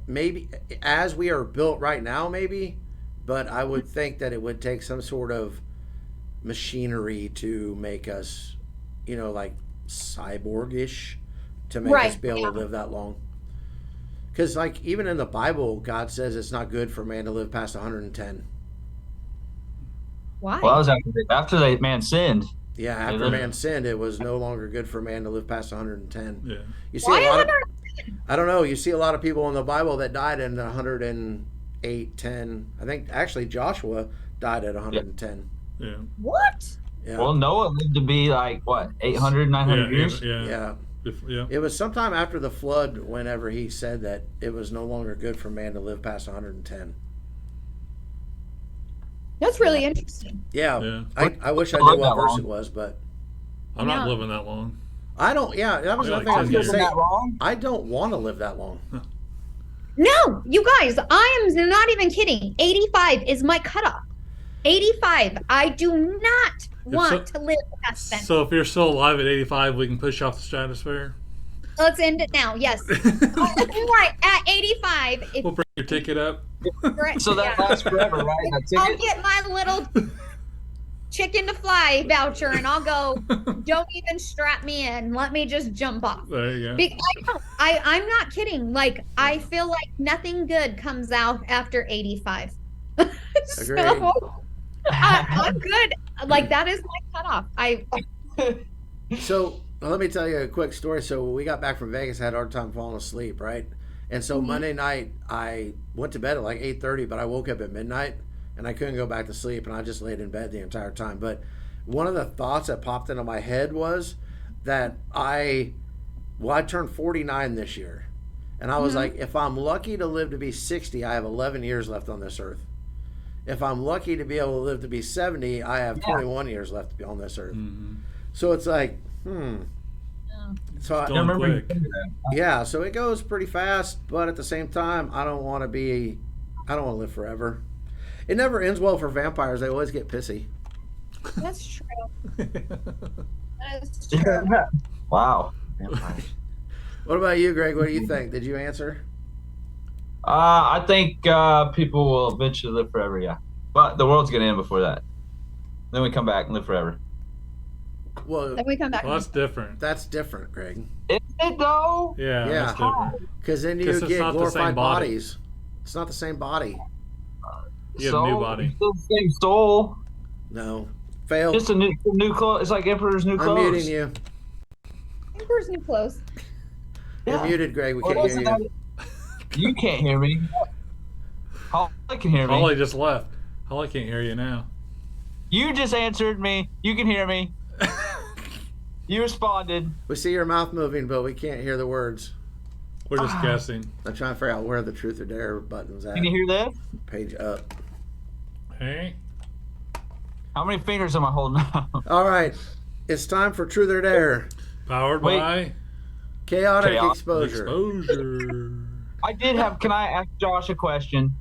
Maybe as we are built right now, maybe, but I would think that it would take some sort of machinery to make us, like cyborg-ish, to make us Right, be able yeah. to live that long. Because, like, even in the Bible, God says it's not good for man to live past 110. Why? Well, that was after that man sinned. Yeah, after Yeah. man sinned, it was no longer good for man to live past 110. Yeah. You see Why a lot of, 100? I don't know. You see a lot of people in the Bible that died in 108, 10. I think actually Joshua died at 110. Yeah. What? Yeah. Well, Noah lived to be like, what, 800, 900 years? Yeah. Yeah. Yeah. It was sometime after the flood whenever he said that it was no longer good for man to live past 110. That's really interesting. Yeah. Yeah. I wish I Live knew what that verse long. it was, but I'm not Yeah. living that long. I don't. Yeah, that was Yeah, the like thing I was 10 going to years. say. wrong? I don't want to live that long. No, you guys, I am not even kidding. 85 is my cutoff. 85. I do not want to live past that. So if you're still alive at 85, we can push you off the stratosphere. Let's end it now. Yes. Right at 85. If We'll bring your ticket up. So that lasts forever, right? That I'll ticket? get my little chicken to fly voucher and I'll go. Don't even strap me in. Let me just jump off. There you go. I'm not kidding. Like I feel like nothing good comes out after 85. Agreed. I'm good. Like that is my cutoff. So let me tell you a quick story. So when we got back from Vegas, I had a hard time falling asleep, right? And so Monday night, I went to bed at like 8:30, but I woke up at midnight and I couldn't go back to sleep, and I just laid in bed the entire time. But one of the thoughts that popped into my head was that I turned 49 this year, and I was like, if I'm lucky to live to be 60, I have 11 years left on this earth. If I'm lucky to be able to live to be 70, I have 21 years left to be on this earth. Mhm. So it's like, So I Going remember you quick. saying that. yeah, so it goes pretty fast, but at the same time, I don't want to live forever. It never ends well for vampires. They always get pissy. That's true. That is true. Wow. What about you, Greg? What do you think? Did you answer? I think people will eventually live forever, yeah. But the world's going to end before that. Then we come back and live forever. Well, Then we come back. Well, that's different. that's different, Greg. Is it though? Yeah, Yeah. that's different. Because then 'Cause you it's get not the same glorified body. bodies. It's not the same body. You have a new body. Still the same soul. No. Fail. Just a new clothes. It's like Emperor's New I'm Clothes. muting you. Emperor's New Clothes. You're Yeah. muted, Greg. We Well, can't hear isn't you. You can't hear me. Holly can hear me. Holly just left. Holly can't hear you now. You just answered me. You can hear me. You responded. We see your mouth moving, but we can't hear the words. We're just guessing. I'm trying to figure out where the truth or dare button's at. Can you hear this? Page up. Hey. How many fingers am I holding out? All right. It's time for truth or dare. Powered Wait. by Chaotic Chaos exposure. exposure. I did have. Can I ask Josh a question?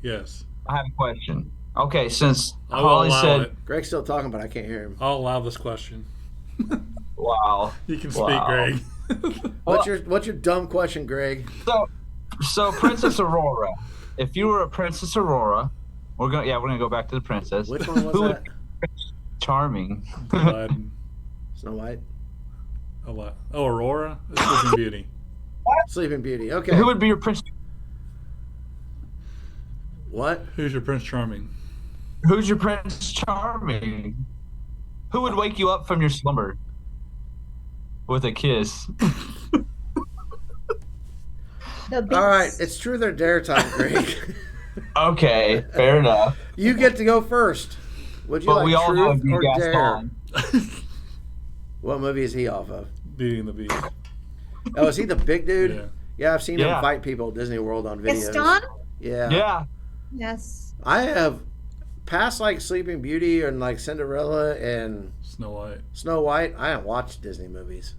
Yes. I have a question. Okay, since I will Holly allow said, it. Greg's still talking, but I can't hear him. I'll allow this question. "Wow." You can speak, Wow. Greg. What's your dumb question, Greg? So Princess Aurora. If you were a Princess Aurora, we're gonna go back to the princess. Which one was Who that? Charming. Aladdin. Snow White. Oh, Aurora? This is Beauty. Sleeping Beauty. Okay. Who would be your prince? What? Who's your Prince Charming? Who's your Prince Charming? Who would wake you up from your slumber with a kiss? The beast. All right. It's truth or dare time, Greg. Okay, fair enough. You get to go first. Would you But like we all know truth you or guys dare? gone. What movie is he off of? Beauty and the Beast. Oh, is he the big dude? Yeah. Yeah, I've seen him Yeah. fight people at Disney World on videos. Gaston? Yeah. Yeah. Yes. I have past like Sleeping Beauty and like Cinderella and Snow White. Snow White. I haven't watched Disney movies.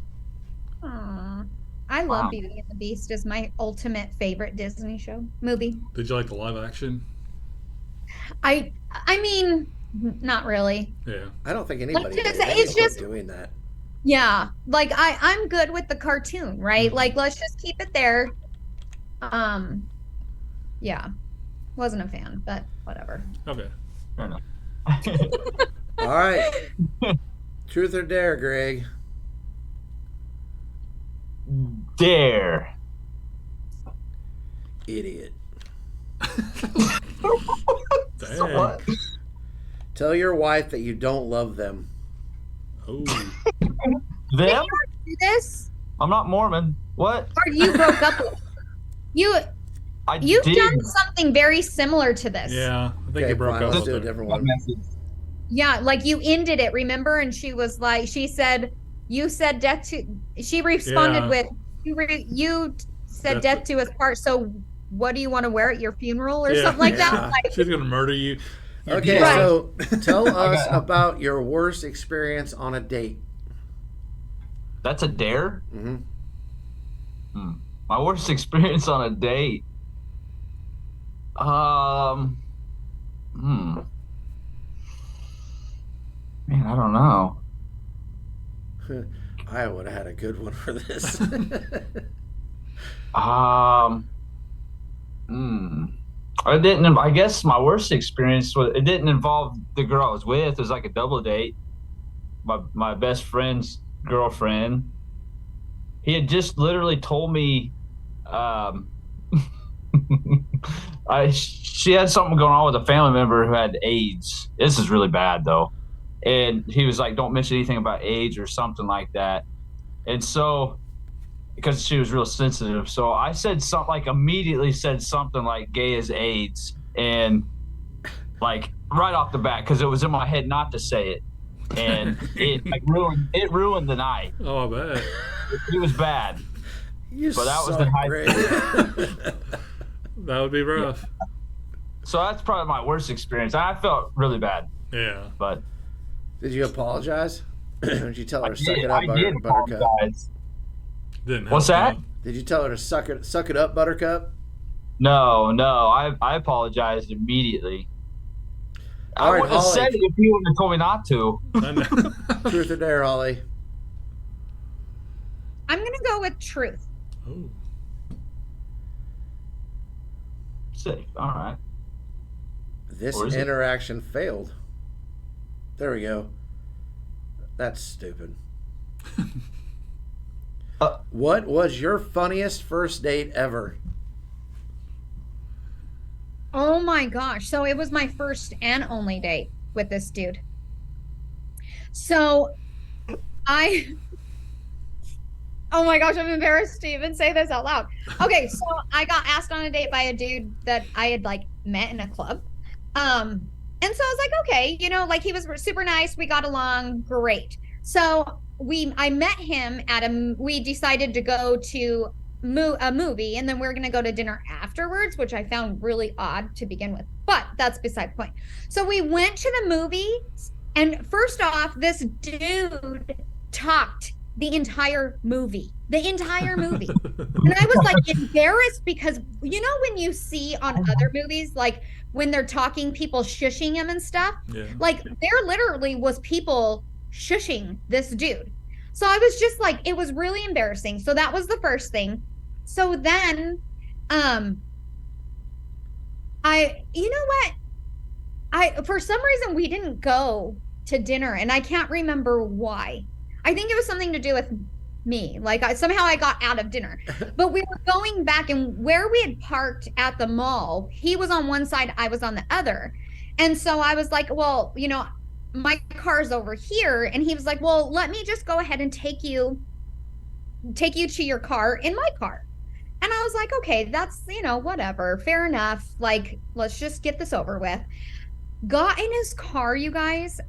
Aw. I love Wow. Beauty and the Beast. Is my ultimate favorite Disney movie. Did you like the live action? I mean, not really. Yeah. I don't think anybody just- did. They it's quit just- doing that. Yeah, like I'm good with the cartoon, right? Mhm. Like let's just keep it there. Yeah, wasn't a fan, but whatever. Okay. Fair enough. All right. Truth or dare, Greg? Dare. Idiot. Dang. What? Tell your wife that you don't love them. Oh. Them? Do this, I'm not Mormon. What? or you broke up with you. I You've did. done something very similar to this. Yeah. I think Okay, you broke fine. up Let's with do a her. different What one. message? Yeah, like you ended it, remember? And she was like, she said, you said death to. She responded Yeah. with, you said death to us part. So what do you want to wear at your funeral or Yeah. something like Yeah. that? Like, She's going to murder you. Okay, Right. so tell us Okay. about your worst experience on a date. That's a dare? Mm-hmm. My worst experience on a date. Man, I don't know. I would have had a good one for this. I didn't. I guess my worst experience was it didn't involve the girl I was with. It was like a double date. My best friend's girlfriend. He had just literally told me, she had something going on with a family member who had AIDS. This is really bad though, and he was like, "Don't mention anything about AIDS or something like that." And so, because she was real sensitive, so I said something like immediately said something like "gay as AIDS," and like right off the bat because it was in my head not to say it, and it like ruined the night. Oh, I bet. It was bad. You But that was suck, the high- Greg. That would be rough. So that's probably my worst experience. I felt really bad, Yeah. but Did you apologize? Did you tell her to suck did, it up, I did Buttercup? apologize. Didn't What's help, that? Did you tell her to suck it up, Buttercup? No, I apologized immediately. All I right, wouldn't have Holly. said it if you wouldn't have told me not to. I know. Truth or dare, Holly? I'm gonna go with truth. Ooh. Sick. All right. This Or is it? interaction failed. There we go. That's stupid. What was your funniest first date ever? Oh my gosh. So it was my first and only date with this dude. So I, oh my gosh, I'm embarrassed to even say this out loud. Okay, so I got asked on a date by a dude that I had like met in a club. And so I was like, okay, you know, like he was super nice. We got along great. So I met him we decided to go to a movie, and then we are going to go to dinner afterwards, which I found really odd to begin with, but that's beside the point. So we went to the movie, and first off, this dude talked the entire movie. And I was like embarrassed because, you know, when you see on other movies, like when they're talking, people shushing him and stuff, like there literally was people shushing this dude. So I was just like, it was really embarrassing. So that was the first thing. So then, you know what? For some reason, we didn't go to dinner, and I can't remember why. I think it was something to do with me. Like somehow I got out of dinner, but we were going back, and where we had parked at the mall, he was on one side, I was on the other. And so I was like, well, you know, my car's over here. And he was like, well, let me just go ahead and take you to your car in my car. And I was like, okay, that's, you know, whatever, fair enough. Like, let's just get this over with. Got in his car, you guys.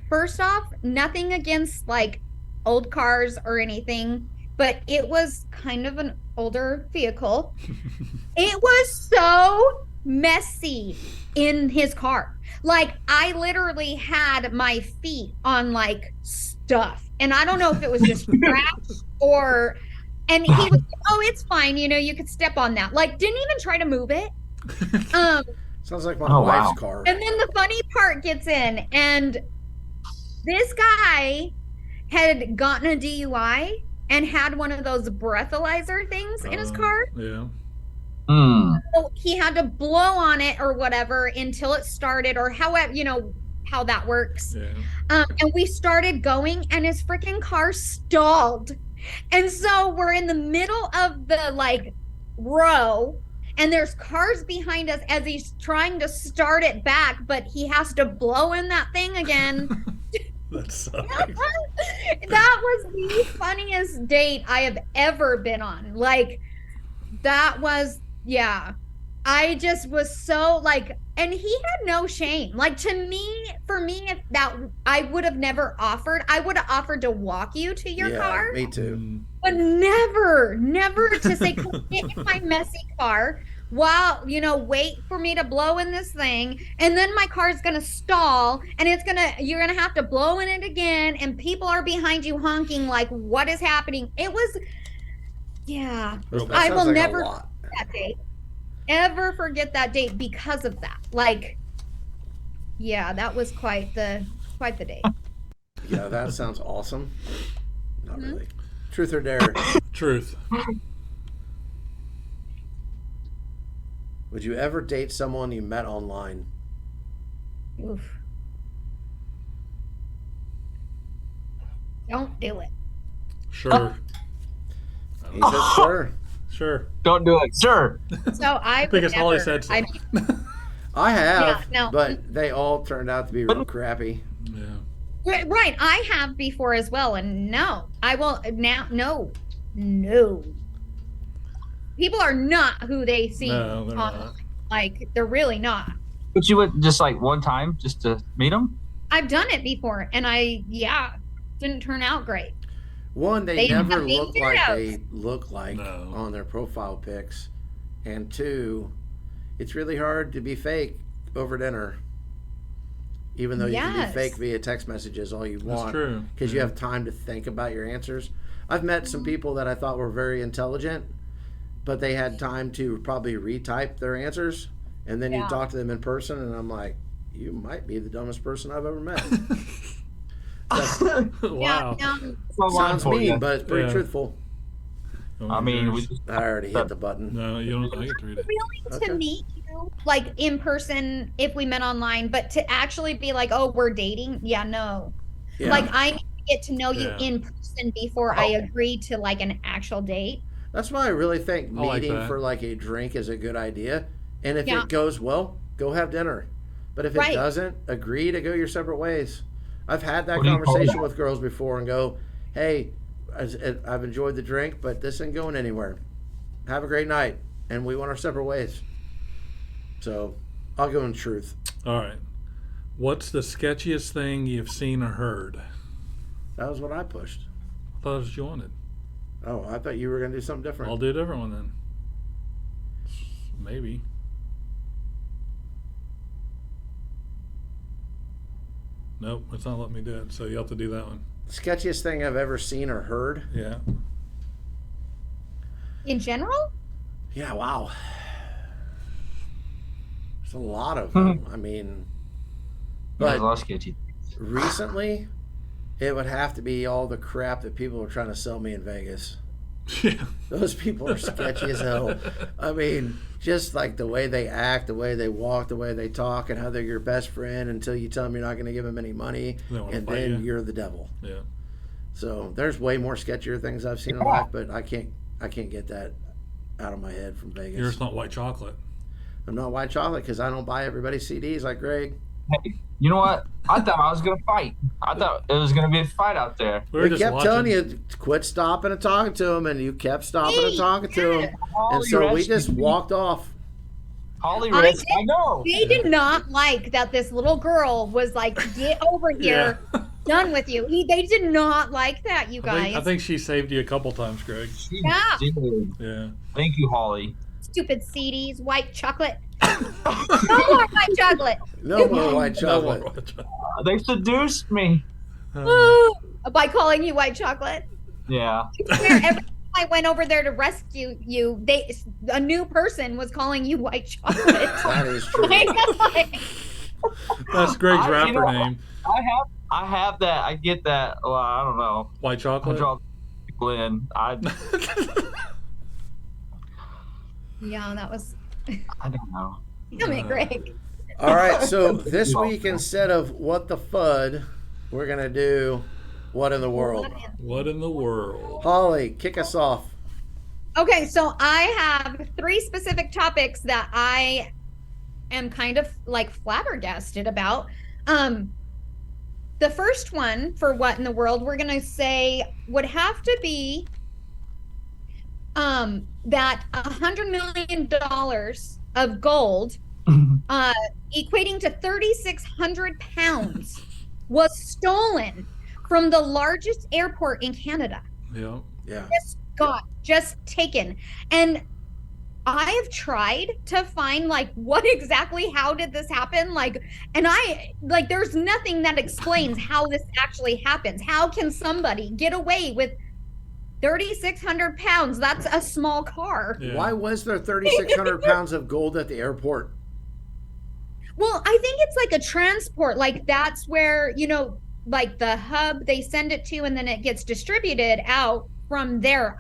First off, nothing against like old cars or anything, but it was kind of an older vehicle. It was so messy in his car. Like I literally had my feet on like stuff, and I don't know if it was just scratch or, and he was like, oh, it's fine, you know, you could step on that. Like didn't even try to move it. Sounds like my wife's car. And then the funny part gets in, and this guy had gotten a DUI and had one of those breathalyzer things in his car. Yeah. So he had to blow on it or whatever until it started, or however, you know, how that works. Yeah. And we started going, and his freaking car stalled. And so we're in the middle of the like row, and there's cars behind us as he's trying to start it back, but he has to blow in that thing again. That sucks. That was the funniest date I have ever been on. Like that was, yeah. I just was so like, and he had no shame. Like for me, if that I would have never offered. I would have offered to walk you to your car. Me too. But never to say, come get in my messy car while, you know, wait for me to blow in this thing. And then my car's going to stall, and you're going to have to blow in it again. And people are behind you honking like, what is happening? It was, yeah. I will never forget that date. Ever forget that date because of that. Like, yeah, that was quite the date. Yeah, that sounds awesome. Not really. Truth or dare? Truth. Would you ever date someone you met online? Oof. Don't do it. Sure. He said sure. Sure. Don't do it, sir. So I Because Holly said so. I have, Yeah, no. but they all turned out to be real crappy. Yeah. Right, I have before as well, and no, I will now. No. People are not who they seem. No, they're not. Like they're really not. But you went just like one time just to meet them? I've done it before, and didn't turn out great. One, they never look like they look like No. on their profile pics, and two, it's really hard to be fake over dinner. even though you can be Yes. fake via text messages all you want. That's true. Because you have time to think about your answers. I've met some people that I thought were very intelligent, but they had time to probably retype their answers, and then you Yeah. talk to them in person, and I'm like, you might be the dumbest person I've ever met. Wow. Yeah, Sounds mean, but it's pretty Yeah. truthful. Oh I my mean, gosh. I already hit the button. No, you don't. I get to read it. willing Okay. to meet you like in person if we met online, but to actually be like, oh, we're dating. Yeah, no. Yeah. Like I need to get to know you Yeah. in person before I agree to like an actual date. That's why I really think I like meeting that. for like a drink is a good idea. And if Yeah. it goes well, go have dinner. But if it Right. doesn't, agree to go your separate ways. I've had that What do you call conversation that? with girls before and go, hey, I've enjoyed the drink, but this ain't going anywhere. Have a great night. And we went our separate ways. So I'll go in truth. All right. What's the sketchiest thing you've seen or heard? That was what I pushed. I thought it was what you wanted. Oh, I thought you were going to do something different. I'll do a different one then. Maybe. Nope, it's not letting me do it. So you have to do that one. Sketchiest thing I've ever seen or heard? Yeah. In general? Yeah, wow. There's a lot of them. I mean, There's a but lot of sketchy. recently, it would have to be all the crap that people are trying to sell me in Vegas. Yeah. Those people are sketchy as hell. I mean, just like the way they act, the way they walk, the way they talk, and how they're your best friend until you tell them you're not going to give them any money, They wanna and fight then you. you're the devil. Yeah. So there's way more sketchier things I've seen in life, but I can't get that out of my head from Vegas. Yours not white chocolate. I'm not white chocolate because I don't buy everybody's CDs like Greg. Hey, you know what? I thought I was gonna fight. I thought it was gonna be a fight out there. We were We just kept watching. telling you to quit stopping and talking to him, and you kept stopping and talking to him, and so we rescued just me. walked off. Holly I Reds, did- I know. They did not like that this little girl was like, get over here, done with you. They did not like that, you guys. I think she saved you a couple times, Greg. She Yeah. did. Yeah. Thank you, Holly. Stupid CDs, white chocolate. No more white chocolate. No more white No more chocolate. white chocolate. They seduced me. Woo! By calling you white chocolate. Yeah. I swear, every time I went over there to rescue you, a new person was calling you white chocolate. That is true. That's Greg's I- you rapper know, name. I have that. I get that. Well, I don't know. White I chocolate. draw people in. I Yeah, that was. don't know. Come here, Greg. All right, so this week instead of what the FUD, we're gonna do what in the world. What in the world? Holly, kick us off. Okay, so I have 3 specific topics that I am kind of like flabbergasted about. The first one for what in the world we're gonna say would have to be that $100 million of gold, equating to 3,600 pounds, was stolen from the largest airport in Canada. Yeah. Yeah. Just taken. And I have tried to find like how did this happen? There's nothing that explains how this actually happens. How can somebody get away with 3,600 pounds? That's a small car. Yeah. Why was there 3,600 pounds of gold at the airport? Well, I think it's like a transport. Like that's where, like the hub they send it to, and then it gets distributed out from there.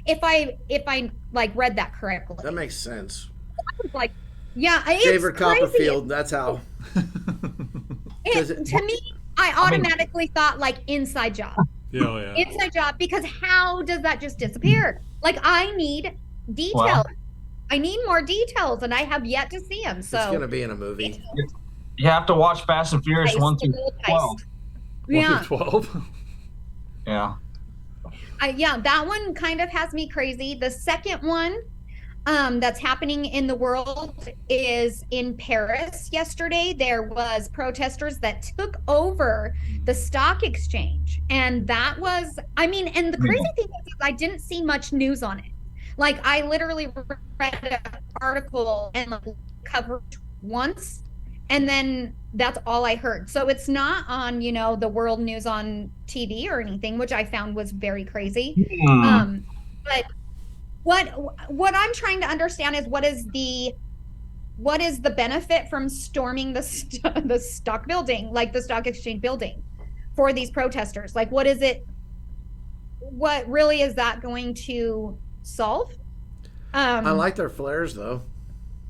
If I like read that correctly. That makes sense. Like, yeah, it's David crazy. Copperfield, that's how. Does it- To me, I automatically thought like inside job. Yeah. Inside job, because how does that just disappear? Like I need details. Well- I need more details, and I have yet to see them. So It's gonna be in a movie. You have to watch Fast and Furious Heist, 1 through the gold 12. heist. Yeah, 1 through 12. Yeah. yeah, that one kind of has me crazy. The second one that's happening in the world is in Paris. Yesterday, there was protesters that took over the stock exchange. And that was, and the crazy thing is I didn't see much news on it. Like I literally read an article and like covered once, And then that's all I heard. So it's not on, the world news on TV or anything, which I found was very crazy. But what I'm trying to understand is what is the benefit from storming the stock building, like the stock exchange building, for these protesters? Like, what really is that going to solve? I like their flares though.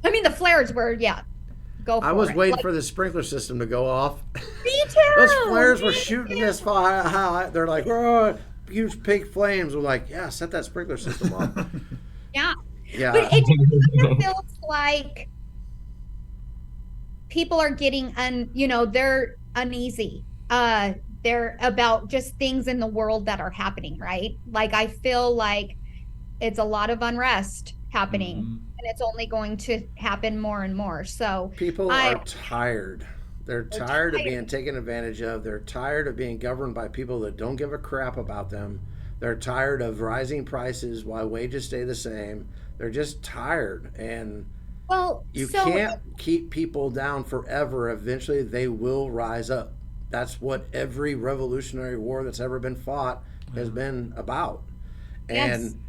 I mean, the flares were, go for it. I was waiting for the sprinkler system to go off. Me too. Those flares were shooting this far high. They're like, oh, huge pink flames. We're like, yeah, set that sprinkler system off. Yeah. Yeah. But it kind of feels like people are getting they're uneasy. They're about just things in the world that are happening, right? Like, I feel like it's a lot of unrest happening, and it's only going to happen more and more. So people are tired. They're tired of being taken advantage of. They're tired of being governed by people that don't give a crap about them. They're tired of rising prices while wages stay the same. They're just tired. And you can't keep people down forever. Eventually they will rise up. That's what every revolutionary war that's ever been fought has been about. And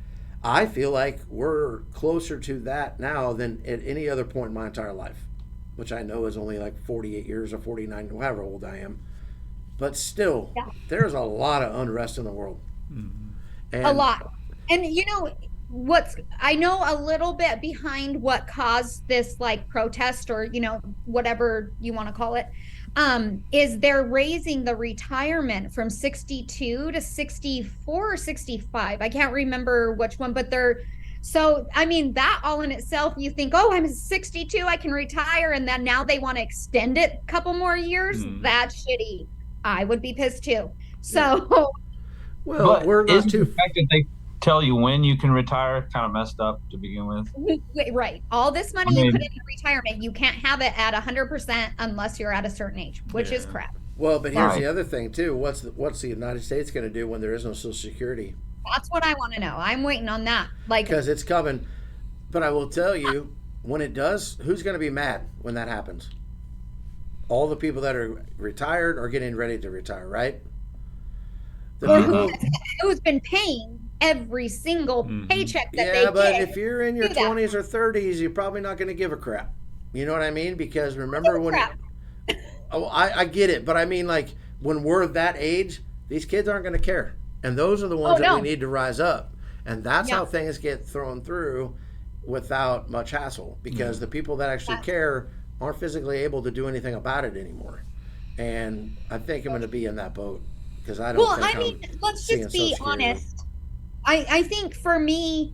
I feel like we're closer to that now than at any other point in my entire life, which I know is only like 48 years or 49, however old I am. But still, there's a lot of unrest in the world. And a lot. And I know a little bit behind what caused this like protest, or whatever you want to call it, is they're raising the retirement from 62 to 64 or 65. I can't remember which one, but that all in itself, you think, oh, I'm 62, I can retire, and then now they want to extend it a couple more years. That's shitty. I would be pissed too. So well, we're not too. The fact that they tell you when you can retire kind of messed up to begin with. Right. All this money you put into retirement, you can't have it at 100% unless you're at a certain age, which is crap. Well, but here's the other thing too. What's the United States going to do when there is no Social Security? That's what I want to know. I'm waiting on that. Because it's coming. But I will tell you, when it does, who's going to be mad when that happens? All the people that are retired or getting ready to retire, right? Who's been paying every single paycheck that they get. Yeah, but if you're in your 20s or 30s, you're probably not going to give a crap. You know what I mean? Because remember when... I get it, but I mean, like, when we're that age, these kids aren't going to care. And those are the ones that we need to rise up. And that's how things get thrown through without much hassle, because the people that actually care aren't physically able to do anything about it anymore. And I think I'm going to be in that boat, because I don't let's just be honest. I think for me,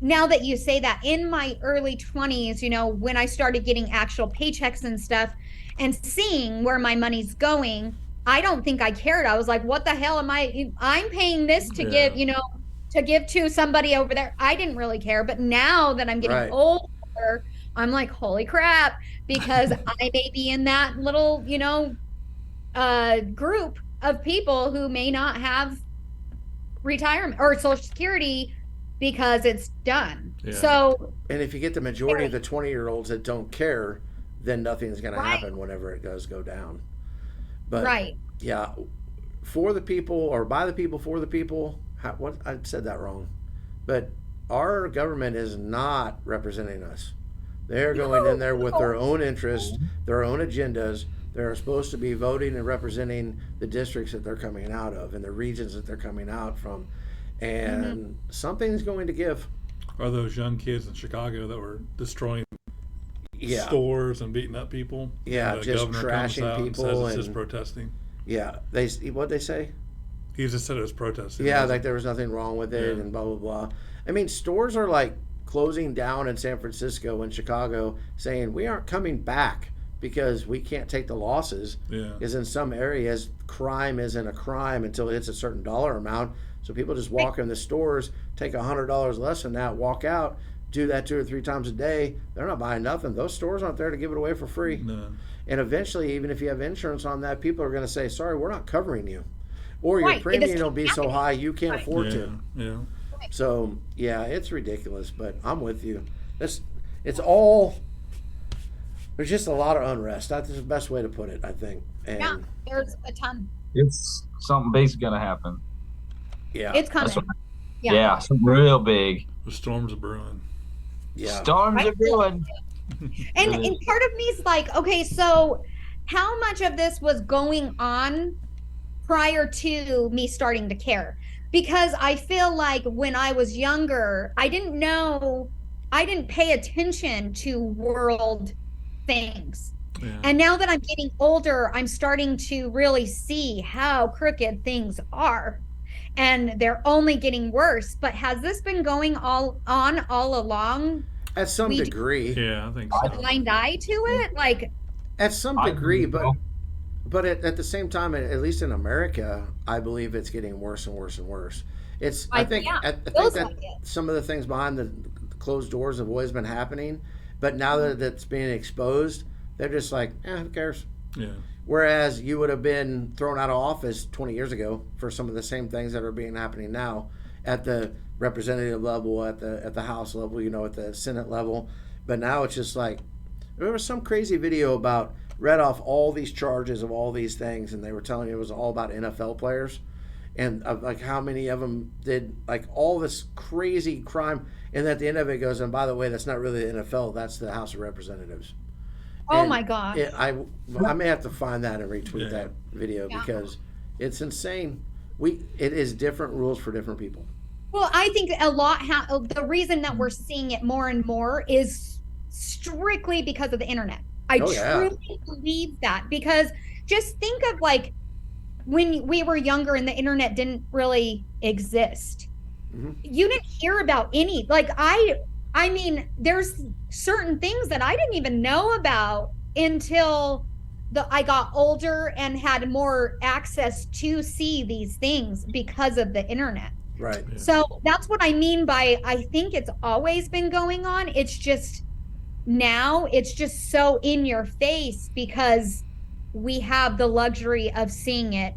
now that you say that, in my early 20s, when I started getting actual paychecks and stuff and seeing where my money's going, I don't think I cared. I was like, what the hell am I'm paying this to give, to give to somebody over there. I didn't really care. But now that I'm getting older, I'm like, holy crap, because I may be in that little, group of people who may not have retirement or Social Security because it's done. So, and if you get the majority of the 20-year-olds that don't care, then nothing's going to happen whenever it does go down. But for the people, or by the people, for the people. I said that wrong. But our government is not representing us. They're going in there with their own interests, their own agendas. They're supposed to be voting and representing the districts that they're coming out of and the regions that they're coming out from. And something's going to give. Are those young kids in Chicago that were destroying stores and beating up people? Yeah, just trashing people. And just protesting. Yeah. What'd they say? He just said it was protesting. Yeah, like there was nothing wrong with it and blah, blah, blah. I mean, stores are like closing down in San Francisco and Chicago, saying we aren't coming back because we can't take the losses. Because in some areas, crime isn't a crime until it hits a certain dollar amount. So people just walk in the stores, take $100 less than that, walk out, do that 2 or 3 times a day. They're not buying nothing. Those stores aren't there to give it away for free. No. And eventually, even if you have insurance on that, people are going to say, sorry, we're not covering you. Or your premium will be so high you can't afford to. Yeah. So, it's ridiculous, but I'm with you. It's all There's just a lot of unrest. That's the best way to put it, I think. And Yeah, there's a ton. It's something big's gonna happen. yeah, It's coming. Yeah, something real big. The storms are brewing. yeah. Storms are brewing. And part of me is like, okay, so how much of this was going on prior to me starting to care? Because I feel like when I was younger, I didn't pay attention to world things. Yeah. And now that I'm getting older, I'm starting to really see how crooked things are. And they're only getting worse. But has this been going all along? At some degree. Yeah, I think so. A blind eye to it? Like, at some degree, but at the same time, at least in America, I believe it's getting worse and worse and worse. I think that some of the things behind the closed doors have always been happening, but now that it's being exposed, they're just like, who cares? Yeah. Whereas you would have been thrown out of office 20 years ago for some of the same things that are happening now at the representative level, at the House level, at the Senate level. But now it's just like, there was some crazy video about, read off all these charges of all these things, and they were telling you it was all about NFL players, and like how many of them did like all this crazy crime, and at the end of it goes, and by the way, that's not really the NFL, that's the House of Representatives. oh And my God. I may have to find that and retweet that video because it's insane. It is different rules for different people. Well, I think the reason that we're seeing it more and more is strictly because of the internet. I truly believe that, because just think of like when we were younger and the internet didn't really exist. Mm-hmm. You didn't hear about any, like I mean, there's certain things that I didn't even know about until I got older and had more access to see these things because of the internet. Right. Yeah. So that's what I mean by, I think it's always been going on. It's just now it's just so in your face because we have the luxury of seeing it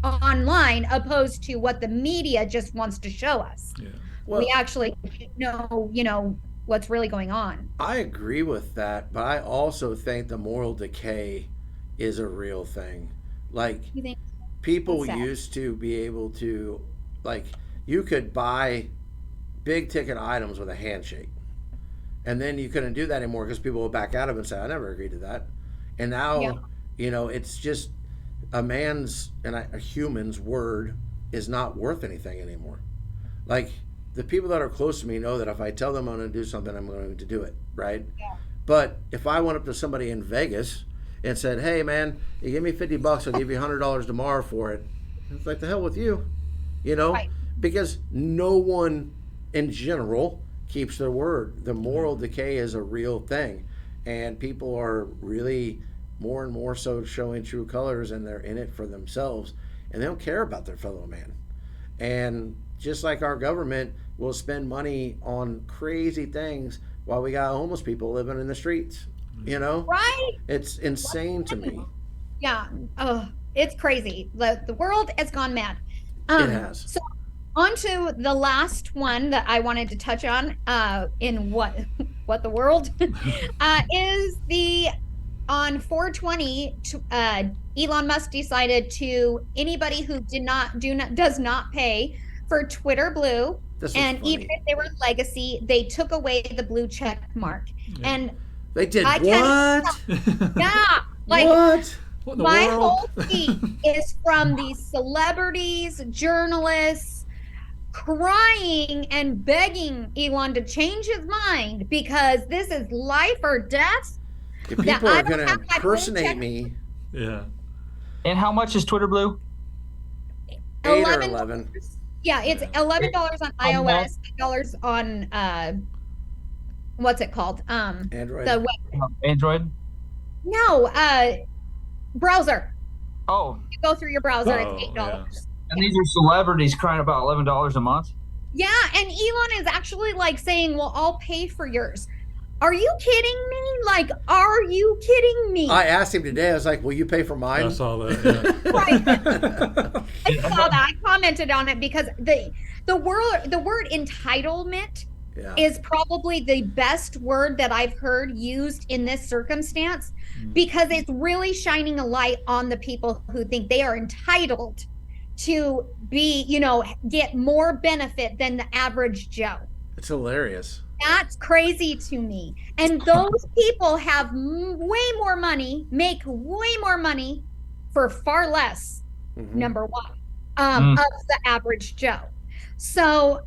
online opposed to what the media just wants to show us. Yeah. Well, we actually know what's really going on. I agree with that, but I also think the moral decay is a real thing. Like, You think people What's that? used to be able to, like, you could buy big ticket items with a handshake. And then you couldn't do that anymore because people would back out of it and say, I never agreed to that. And now, it's just a man's and a human's word is not worth anything anymore. Like, the people that are close to me know that if I tell them I'm going to do something, I'm going to do it, right? Yeah. But if I went up to somebody in Vegas and said, hey, man, you give me $50, I'll give you $100 tomorrow for it. It's like, the hell with you, Right. Because no one in general keeps their word. The moral decay is a real thing. And people are really more and more so showing true colors, and they're in it for themselves. And they don't care about their fellow man. And just like our government will spend money on crazy things while we got homeless people living in the streets, Right. It's insane to me. Yeah. Oh, it's crazy. The world has gone mad. It has. So on to the last one that I wanted to touch on in what the world is on 420 Elon Musk decided to anybody who does not pay for Twitter Blue, and even if they were legacy, they took away the blue check mark. Yeah. And they did what? Yeah, like what? My whole feed is from these celebrities, journalists crying and begging Elon to change his mind because this is life or death. If people are going to impersonate me. Yeah. And how much is Twitter Blue? 8 or 11. Yeah, it's $11 on iOS, $8 on what's it called? Android. The web. Android? No, browser. Oh. You go through your browser, it's $8. Yeah. And these are celebrities crying about $11 a month? Yeah, and Elon is actually like saying, well, I'll pay for yours. Are you kidding me? Like, are you kidding me? I asked him today, I was like, will you pay for mine? I saw that, yeah. Right. I saw that. I commented on it because the word entitlement is probably the best word that I've heard used in this circumstance, because it's really shining a light on the people who think they are entitled to be, get more benefit than the average Joe. It's hilarious. That's crazy to me. And those people have way more money, make way more money for far less, number one, of the average Joe. So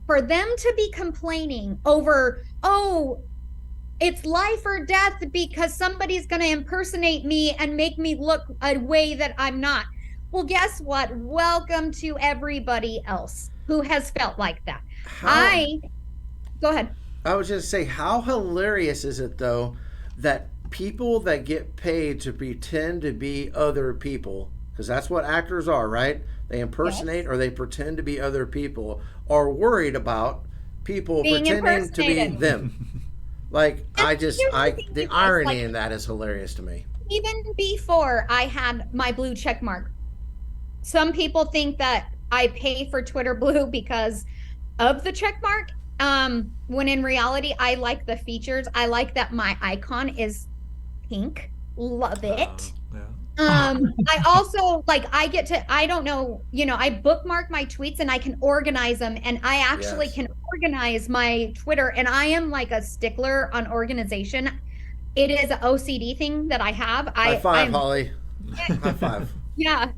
for them to be complaining over, oh, it's life or death because somebody's going to impersonate me and make me look a way that I'm not. Well, guess what? Welcome to everybody else who has felt like that. Go ahead. I was just say, how hilarious is it though that people that get paid to pretend to be other people, because that's what actors are, right? They impersonate or they pretend to be other people, are worried about people pretending to be them. Like, the irony in that is hilarious to me. Even before I had my blue check mark, some people think that I pay for Twitter Blue because of the check mark. When in reality, I like the features. I like that my icon is pink. Love it. I also I don't know, I bookmark my tweets and I can organize them, and I actually can organize my Twitter, and I am like a stickler on organization. It is an OCD thing that I have. High five, Holly. High five. Yeah.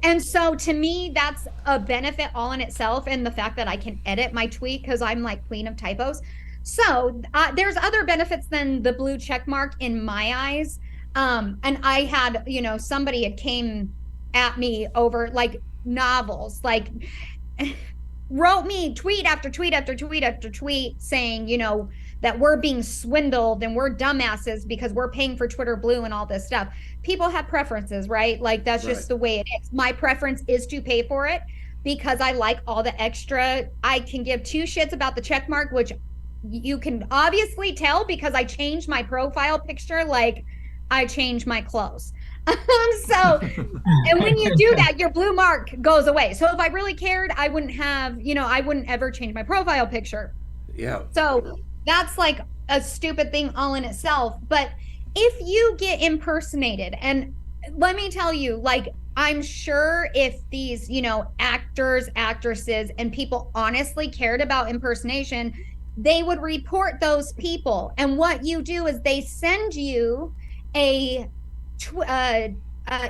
And so to me, that's a benefit all in itself, and the fact that I can edit my tweet because I'm like queen of typos. So there's other benefits than the blue check mark in my eyes. And I had, somebody had came at me over like novels, like wrote me tweet after tweet after tweet after tweet saying, that we're being swindled and we're dumbasses because we're paying for Twitter Blue and all this stuff. People have preferences, right? Like that's just the way it is. My preference is to pay for it because I like all the extra. I can give two shits about the check mark, which you can obviously tell because I changed my profile picture. Like I change my clothes. And when you do that, your blue mark goes away. So if I really cared, I wouldn't have, I wouldn't ever change my profile picture. Yeah. So that's like a stupid thing all in itself. But if you get impersonated, and let me tell you, like, I'm sure if these, actors, actresses, and people honestly cared about impersonation, they would report those people. And what you do is they send you a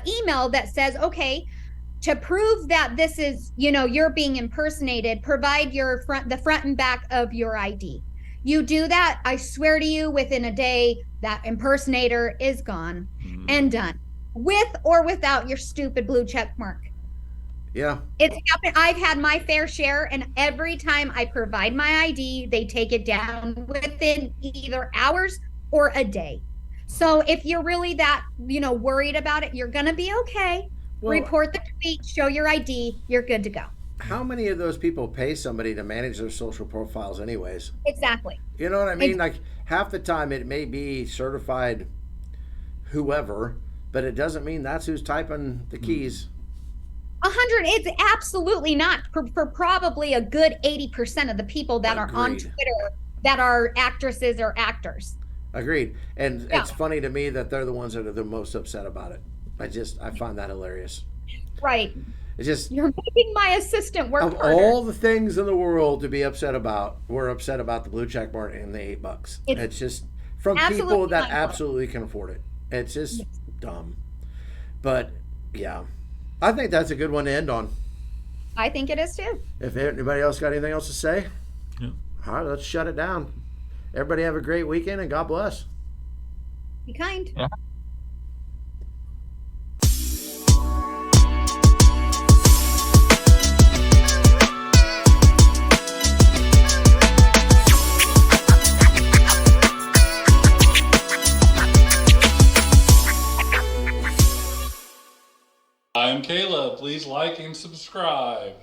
email that says, okay, to prove that this is, you're being impersonated, provide the front and back of your ID. You do that, I swear to you, within a day, that impersonator is gone and done, with or without your stupid blue check mark. Yeah. It's happened. I've had my fair share, and every time I provide my ID, they take it down within either hours or a day. So if you're really that, worried about it, you're going to be okay. Well, report the tweet, show your ID, you're good to go. How many of those people pay somebody to manage their social profiles anyways? Exactly. You know what I mean? Like half the time it may be certified whoever, but it doesn't mean that's who's typing the keys. 100, it's absolutely not for probably a good 80% of the people that are on Twitter that are actresses or actors. Agreed. And it's funny to me that they're the ones that are the most upset about it. I find that hilarious. Right. It's just, you're making my assistant work harder. All the things in the world to be upset about, we're upset about the blue check mark and the $8. It's just from people that absolutely can afford it. It's just dumb. But yeah, I think that's a good one to end on. I think it is too. If anybody else got anything else to say, all right, let's shut it down. Everybody have a great weekend and God bless. Be kind. Yeah. I'm Caleb. Please like and subscribe.